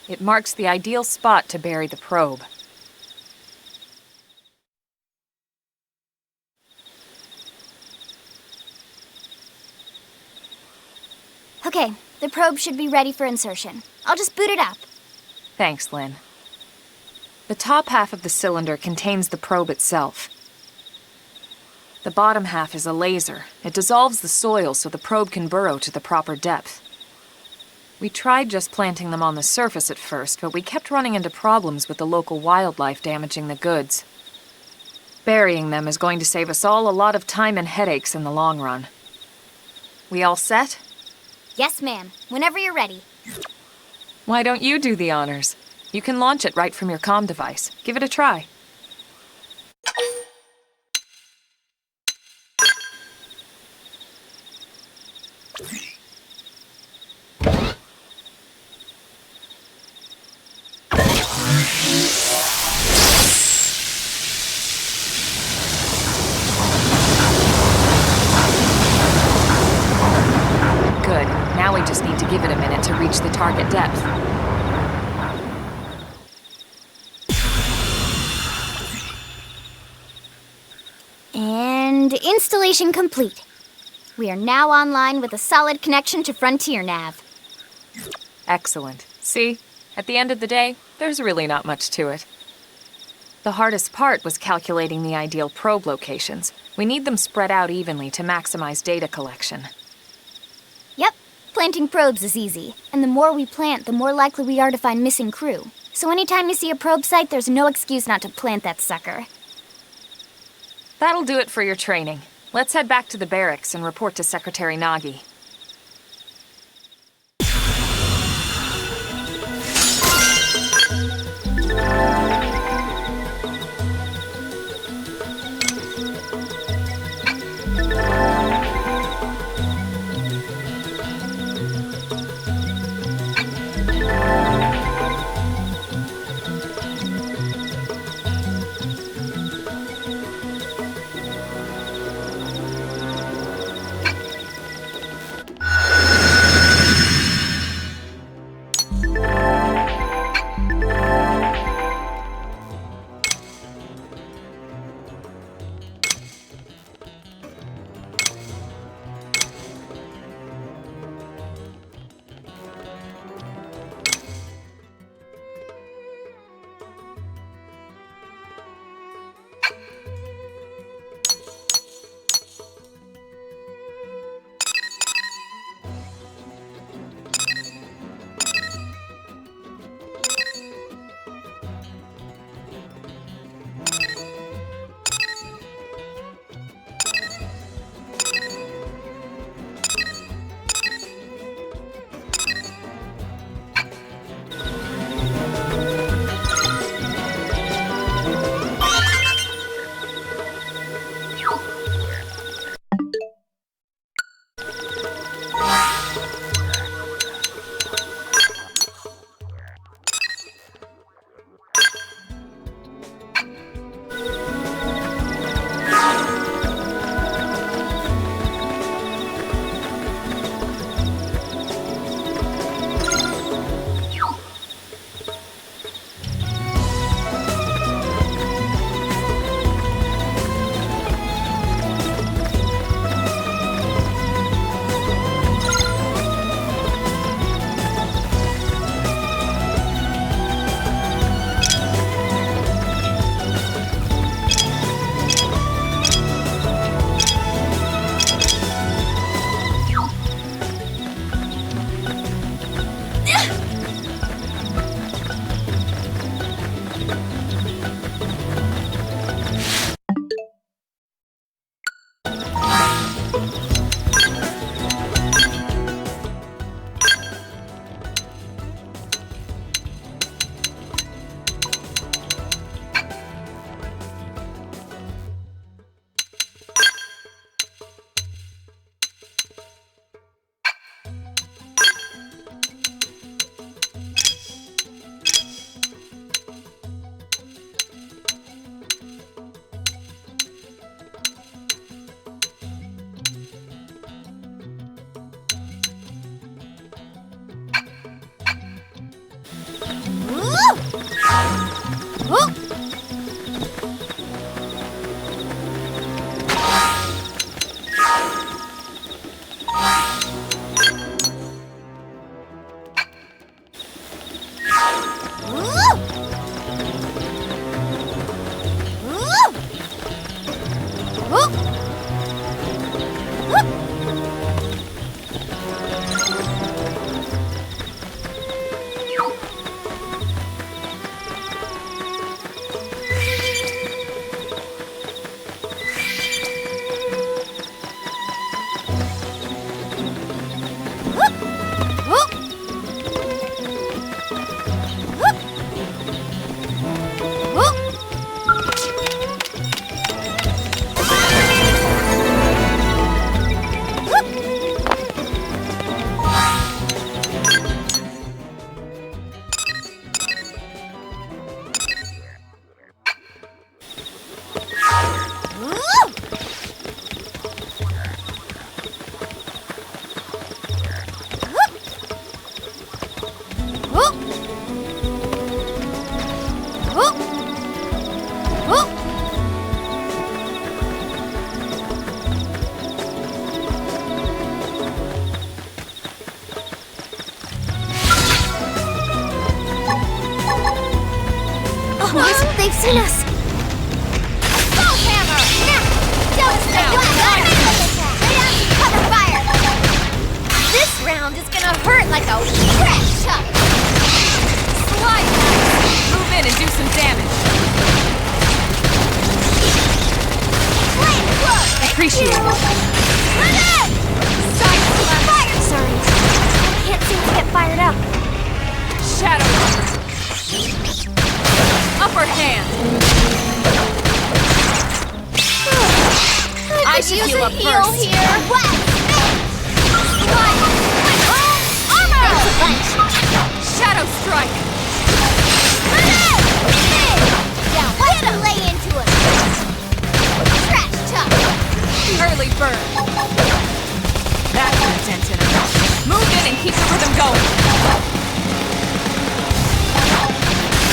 It marks the ideal spot to bury the probe. Okay, the probe should be ready for insertion. I'll just boot it up. Thanks, Lynn. The top half of the cylinder contains the probe itself. The bottom half is a laser. It dissolves the soil so the probe can burrow to the proper depth. We tried just planting them on the surface at first, but we kept running into problems with the local wildlife damaging the goods. Burying them is going to save us all a lot of time and headaches in the long run. We all set? Yes, ma'am. Whenever you're ready. Why don't you do the honors? You can launch it right from your comm device. Give it a try. Good. Now we just need to give it a minute to reach the target depth. And installation complete. We are now online with a solid connection to Frontier Nav. Excellent. See? At the end of the day, there's really not much to it. The hardest part was calculating the ideal probe locations. We need them spread out evenly to maximize data collection. Yep, planting probes is easy. And the more we plant, the more likely we are to find missing crew. So anytime you see a probe site, there's no excuse not to plant that sucker. That'll do it for your training. Let's head back to the barracks and report to Secretary Nagi. seen us! Assault hammer! Now! Devastating! Cover fire! This round is gonna hurt like a trash chuck! Slide! Move in and do some damage. Flame cloak! Appreciate it. Side fire! Sorry, I can't seem to get fired up. Shadow. Upper hand. I should use heal a up heal first. here. What? Armor! Shadow strike. Yeah, what's to lay into it? Trash chuck! Early bird. That's an dent in it. Move in and keep the rhythm going.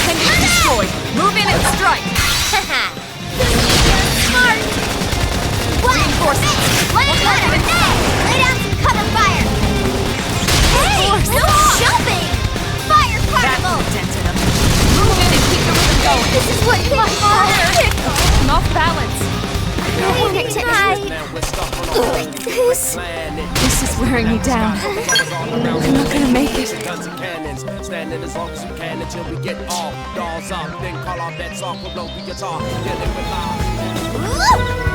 Pendant destroyed. Move in and strike. Haha! Smart! What? Reinforcements. Lay down some cover fire! Hey! No jumping! Fire That's particle! an dent in it. Move in and keep the rhythm going. This is what my father tickle! I'm off balance. This is wearing me down. I'm not gonna make it. Standing as long as you can until we get all dolls up. Then call our bets off, we'll blow the guitar. Dealing with our...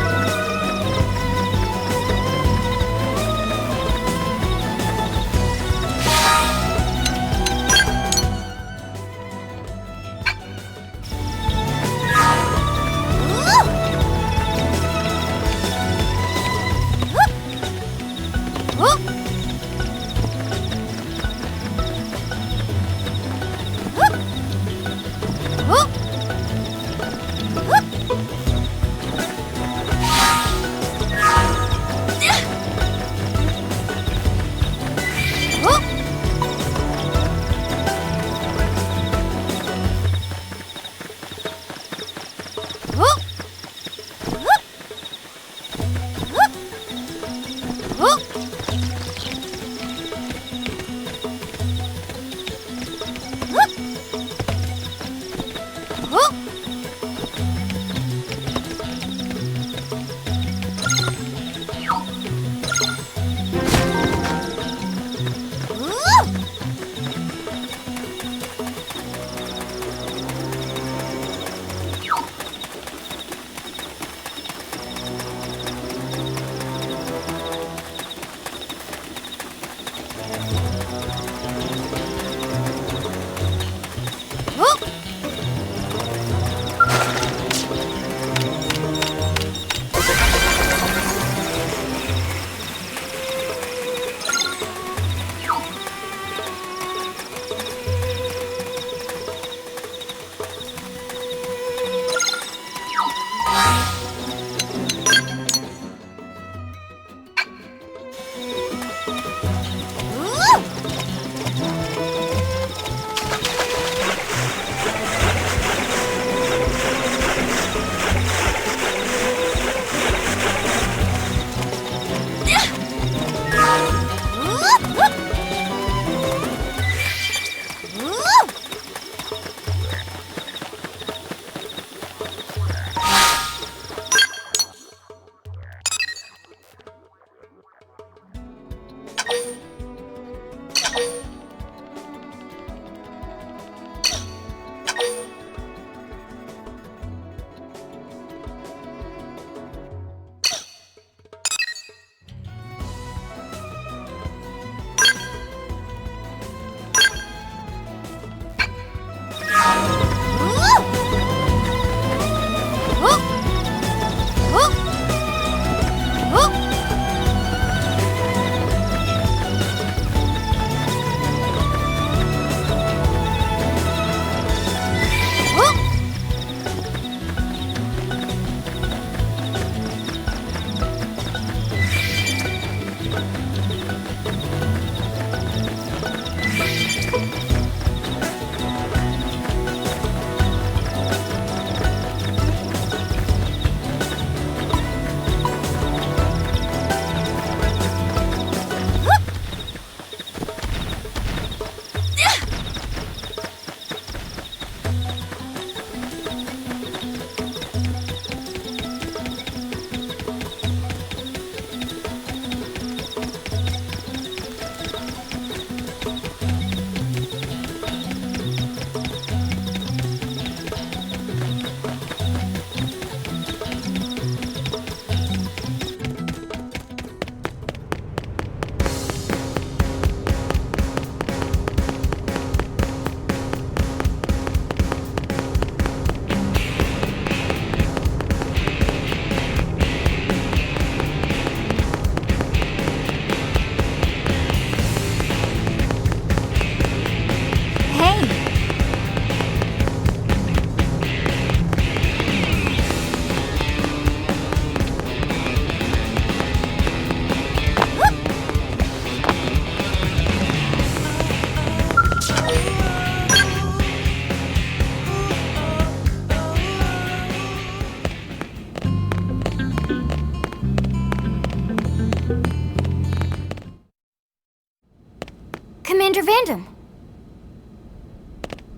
Vandam!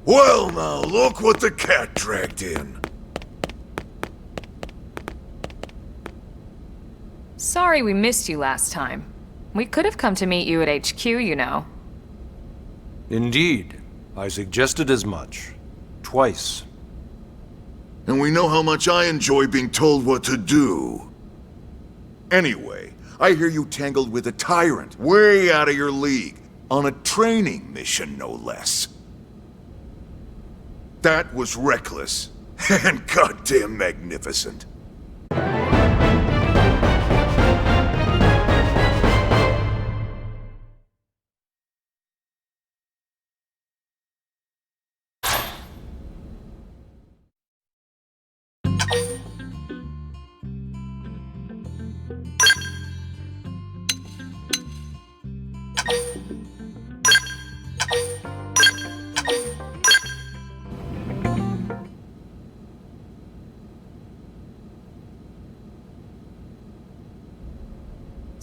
Well now, look what the cat dragged in. Sorry we missed you last time. We could have come to meet you at HQ, you know. Indeed. I suggested as much. Twice. And we know how much I enjoy being told what to do. Anyway, I hear you tangled with a tyrant, way out of your league, on a training mission, no less. That was reckless, and goddamn magnificent.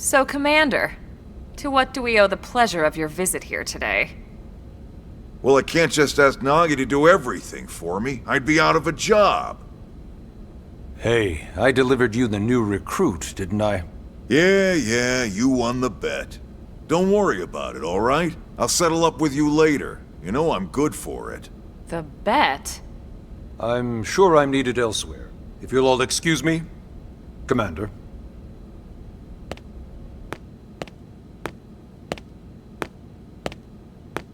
So, Commander, to what do we owe the pleasure of your visit here today? Well, I can't just ask Nagi to do everything for me. I'd be out of a job. Hey, I delivered you the new recruit, didn't I? Yeah, you won the bet. Don't worry about it, all right? I'll settle up with you later. You know I'm good for it. The bet? I'm sure I'm needed elsewhere. If you'll all excuse me, Commander.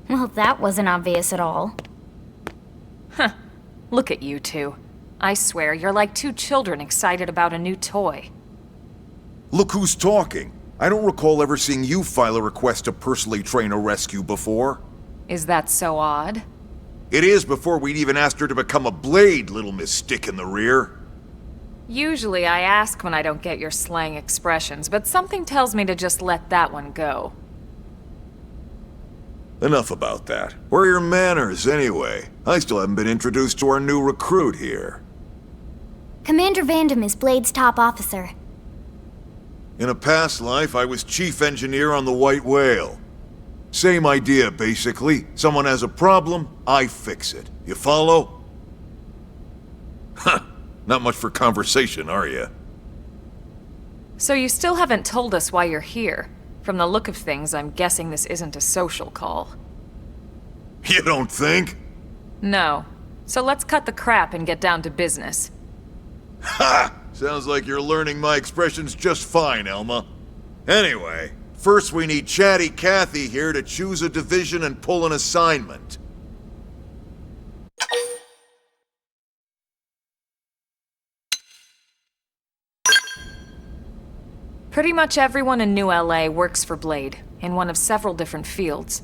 Well, that wasn't obvious at all. Huh. Look at you two. I swear, you're like two children excited about a new toy. Look who's talking. I don't recall ever seeing you file a request to personally train a rescue before. Is that so odd? It is before we'd even asked her to become a blade, little Miss Stick in the Rear. Usually I ask when I don't get your slang expressions, but something tells me to just let that one go. Enough about that. Where are your manners, anyway? I still haven't been introduced to our new recruit here. Commander Vandam is Blade's top officer. In a past life, I was chief engineer on the White Whale. Same idea, basically. Someone has a problem, I fix it. You follow? Huh. Not much for conversation, are you? So you still haven't told us why you're here. From the look of things, I'm guessing this isn't a social call. You don't think? No. So let's cut the crap and get down to business. Ha! Sounds like you're learning my expressions just fine, Elma. Anyway, first we need Chatty Cathy here to choose a division and pull an assignment. Pretty much everyone in New LA works for Blade, in one of several different fields.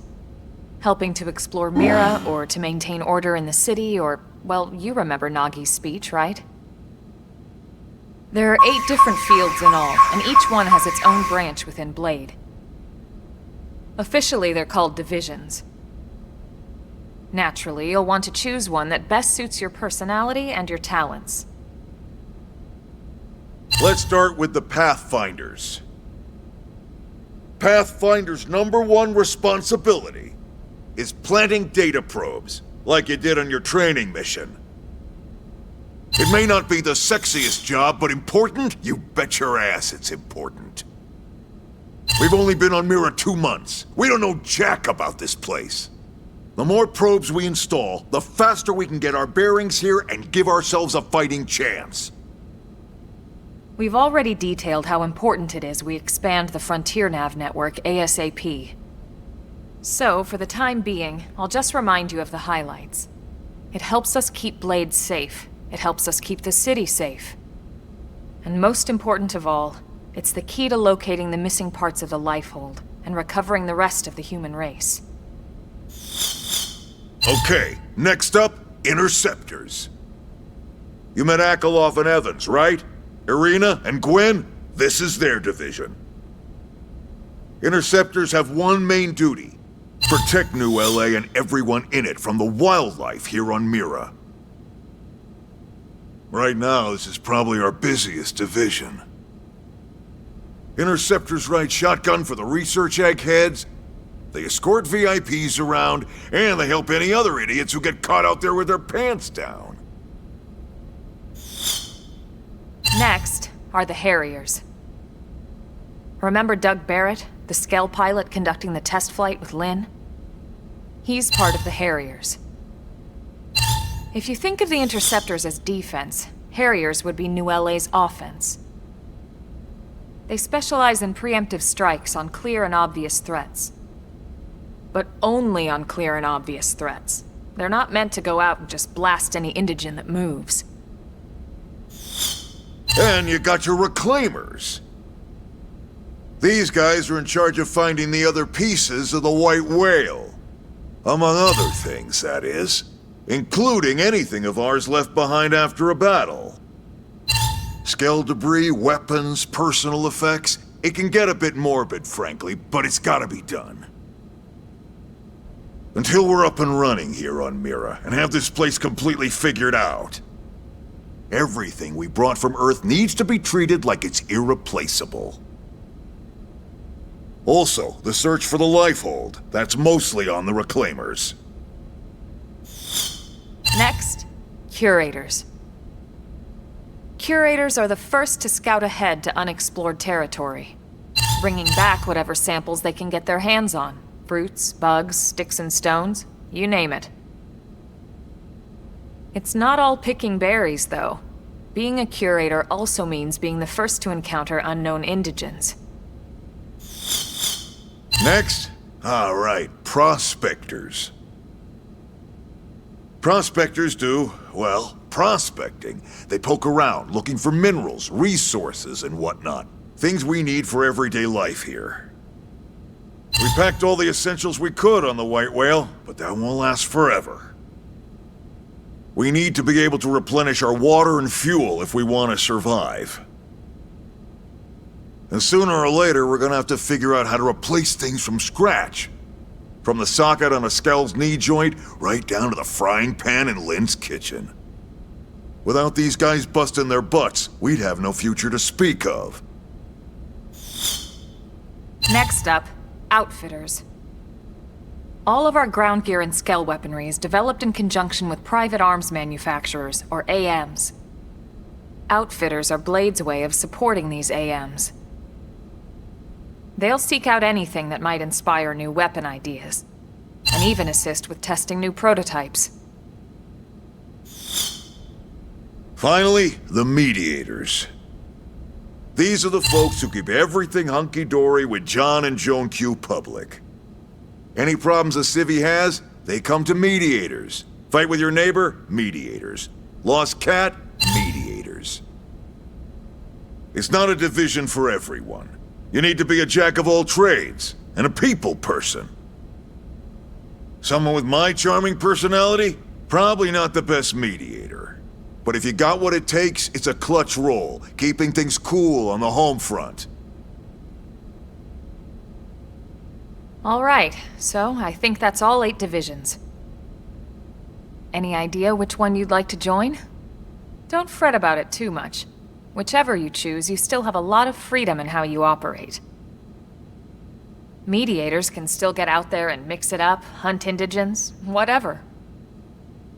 Helping to explore Mira, or to maintain order in the city, or, well, you remember Nagi's speech, right? There are 8 different fields in all, and each one has its own branch within Blade. Officially, they're called divisions. Naturally, you'll want to choose one that best suits your personality and your talents. Let's start with the Pathfinders. Pathfinder's #1 responsibility is planting data probes, like you did on your training mission. It may not be the sexiest job, but important? You bet your ass it's important. We've only been on Mira 2 months. We don't know jack about this place. The more probes we install, the faster we can get our bearings here and give ourselves a fighting chance. We've already detailed how important it is we expand the Frontier Nav network ASAP. So, for the time being, I'll just remind you of the highlights. It helps us keep Blade safe. It helps us keep the city safe. And most important of all, it's the key to locating the missing parts of the Lifehold and recovering the rest of the human race. Okay, next up, Interceptors. You met Akalov and Evans, right? Irina and Gwen? This is their division. Interceptors have one main duty: protect New LA and everyone in it from the wildlife here on Mira. Right now, this is probably our busiest division. Interceptors ride shotgun for the research eggheads, They escort VIPs around, and they help any other idiots who get caught out there with their pants down. Next are the Harriers. Remember Doug Barrett, the Skell pilot conducting the test flight with Lynn? He's part of the Harriers. If you think of the Interceptors as defense, Harriers would be New LA's offense. They specialize in preemptive strikes on clear and obvious threats. But only on clear and obvious threats. They're not meant to go out and just blast any indigen that moves. And you got your Reclaimers. These guys are in charge of finding the other pieces of the White Whale. Among other things, that is. Including anything of ours left behind after a battle. Skell debris, weapons, personal effects. It can get a bit morbid, frankly, but it's gotta be done. Until we're up and running here on Mira, and have this place completely figured out. Everything we brought from Earth needs to be treated like it's irreplaceable. Also, the search for the Lifehold. That's mostly on the Reclaimers. Next, Curators. Curators are the first to scout ahead to unexplored territory, bringing back whatever samples they can get their hands on. Fruits, bugs, sticks and stones, you name it. It's not all picking berries, though. Being a curator also means being the first to encounter unknown indigens. Next? All right, prospectors. Prospectors do, well, prospecting. They poke around, looking for minerals, resources, and whatnot. Things we need for everyday life here. We packed all the essentials we could on the White Whale, but that won't last forever. We need to be able to replenish our water and fuel if we want to survive. And sooner or later, we're gonna have to figure out how to replace things from scratch. From the socket on a Skell's knee joint, right down to the frying pan in Lynn's kitchen. Without these guys busting their butts, we'd have no future to speak of. Next up, Outfitters. All of our ground gear and Skell weaponry is developed in conjunction with private arms manufacturers, or AMs. Outfitters are Blade's way of supporting these AMs. They'll seek out anything that might inspire new weapon ideas, and even assist with testing new prototypes. Finally, the Mediators. These are the folks who keep everything hunky-dory with John and Joan Q public. Any problems a civvy has, they come to Mediators. Fight with your neighbor? Mediators. Lost cat? Mediators. It's not a division for everyone. You need to be a jack of all trades, and a people person. Someone with my charming personality? Probably not the best mediator. But if you got what it takes, it's a clutch role, keeping things cool on the home front. All right, so I think that's all 8 divisions. Any idea which one you'd like to join? Don't fret about it too much. Whichever you choose, you still have a lot of freedom in how you operate. Mediators can still get out there and mix it up, hunt indigens, whatever.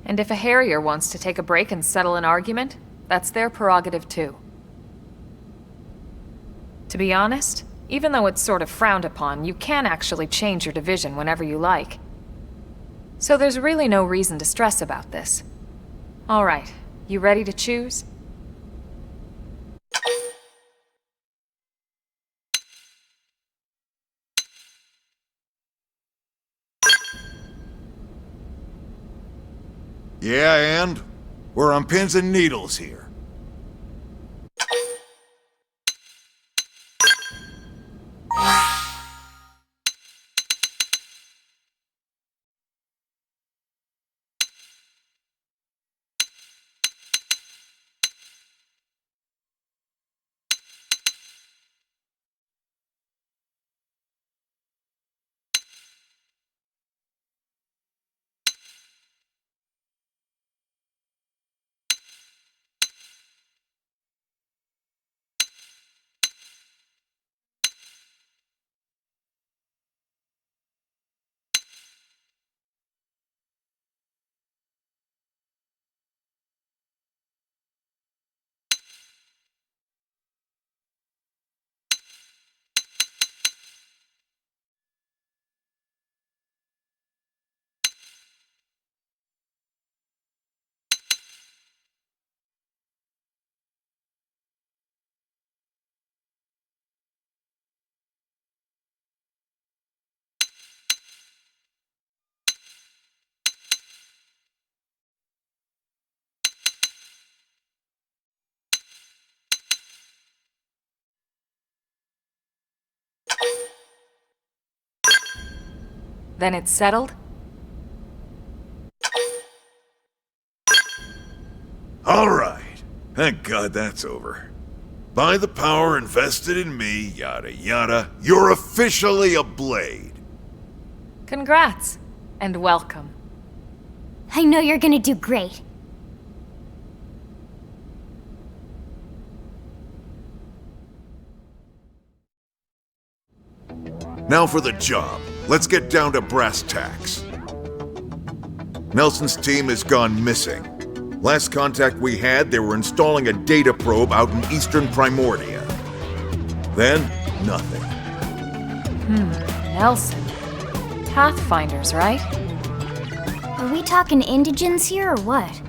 And if a Harrier wants to take a break and settle an argument, that's their prerogative too. To be honest, even though it's sort of frowned upon, you can actually change your division whenever you like. So there's really no reason to stress about this. All right, you ready to choose? Yeah, and? We're on pins and needles here. Then it's settled? All right. Thank God that's over. By the power invested in me, yada yada, you're officially a Blade. Congrats, and welcome. I know you're gonna do great. Now for the job. Let's get down to brass tacks. Nelson's team has gone missing. Last contact we had, they were installing a data probe out in eastern Primordia. Then, nothing. Nelson. Pathfinders, right? Are we talking indigents here or what?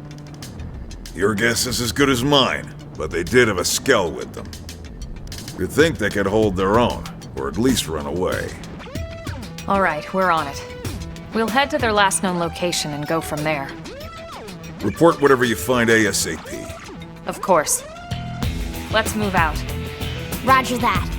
Your guess is as good as mine, but they did have a skell with them. You'd think they could hold their own, or at least run away. All right, we're on it. We'll head to their last known location and go from there. Report whatever you find ASAP. Of course. Let's move out. Roger that.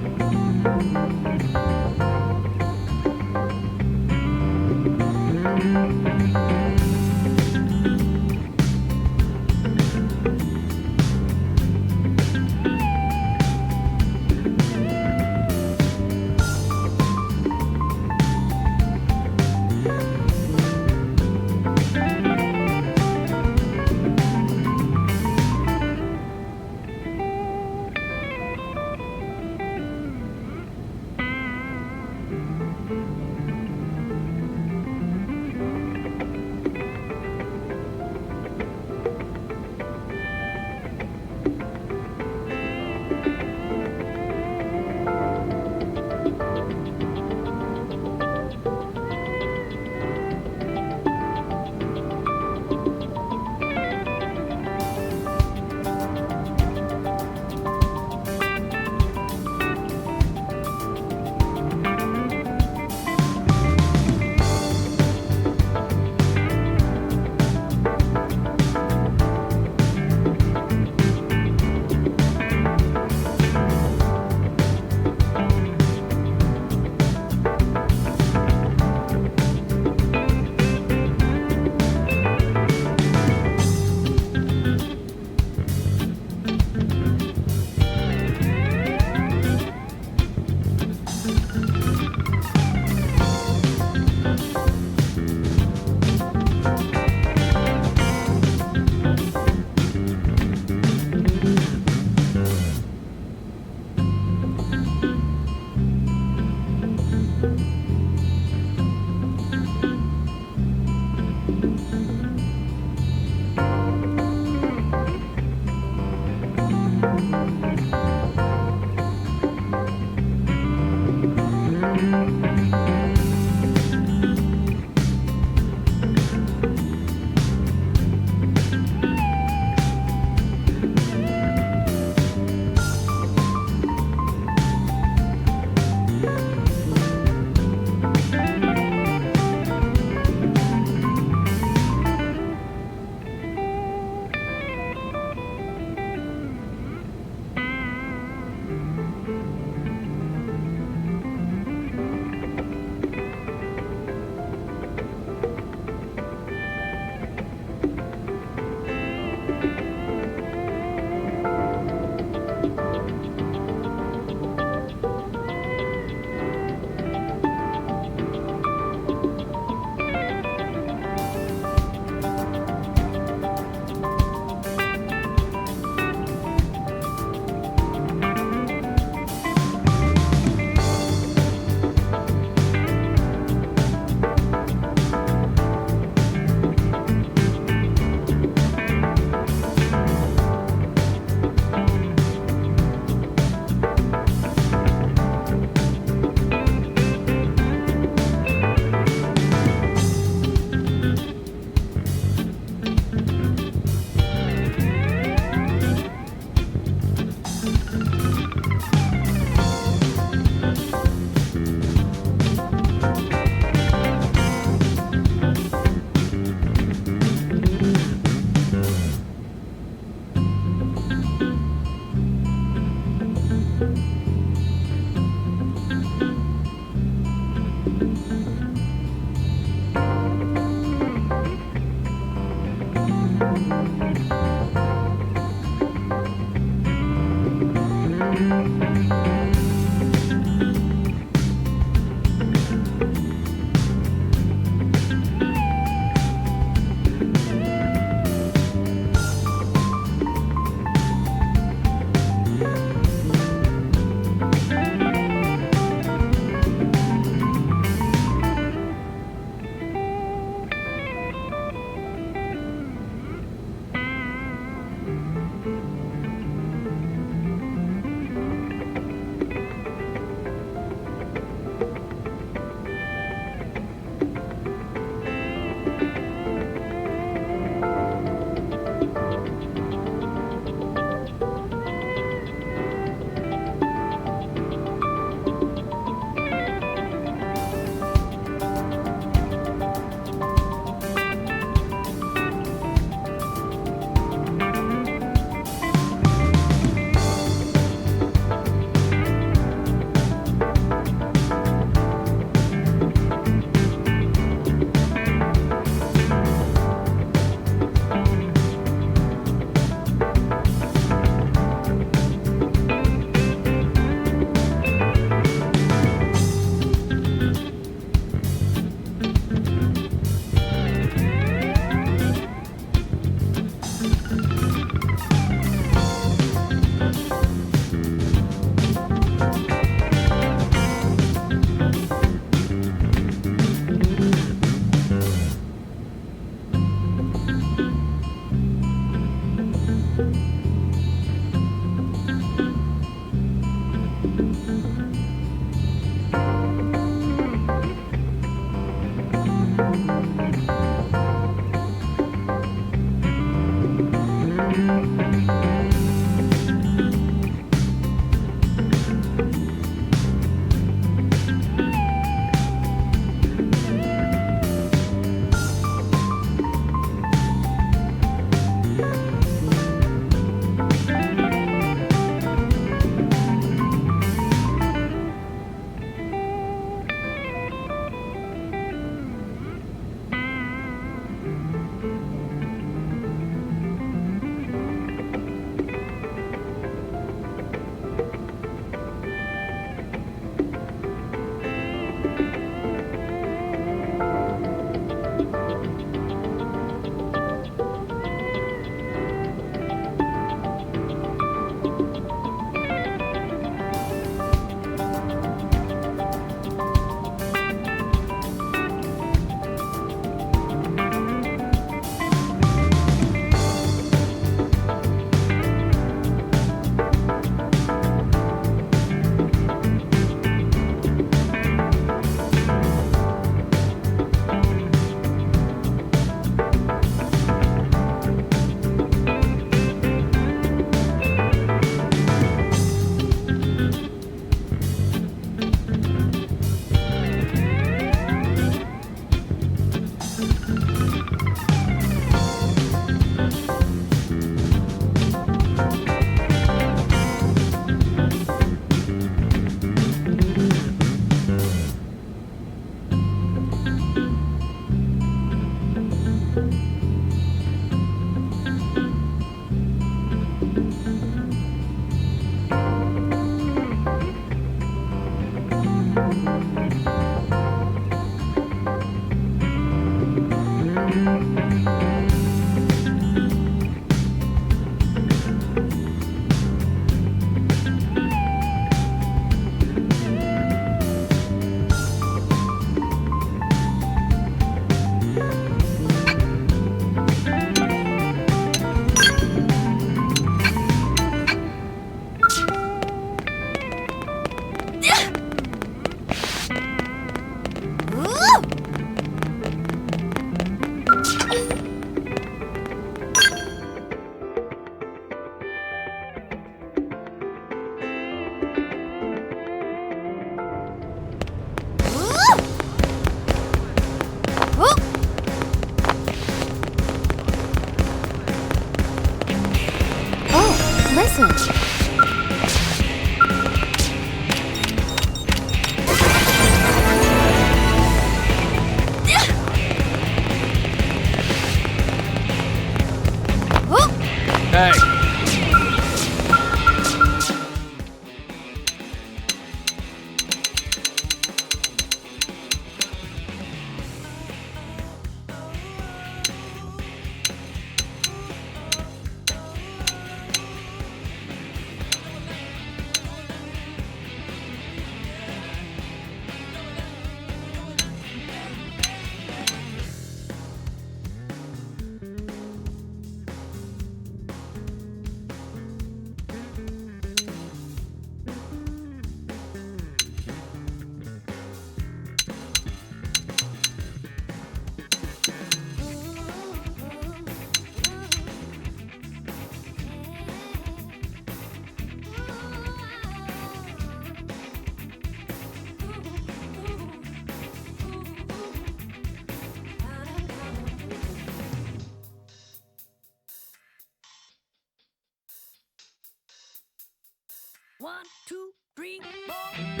1, 2, 3, 4.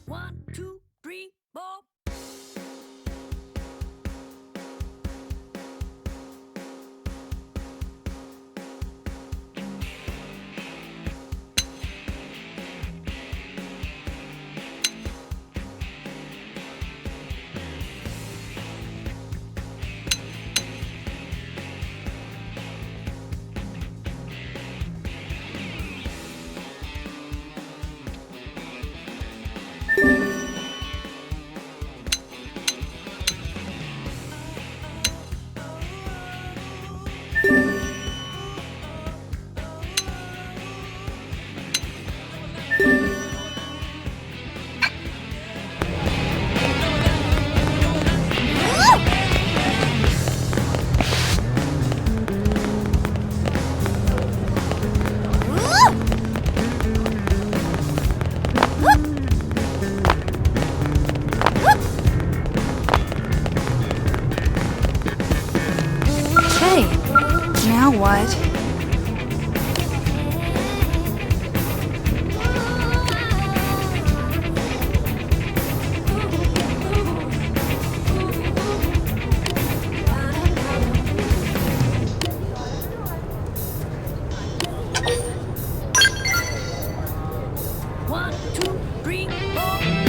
One, two, three, four. Now what? One, two, three, four.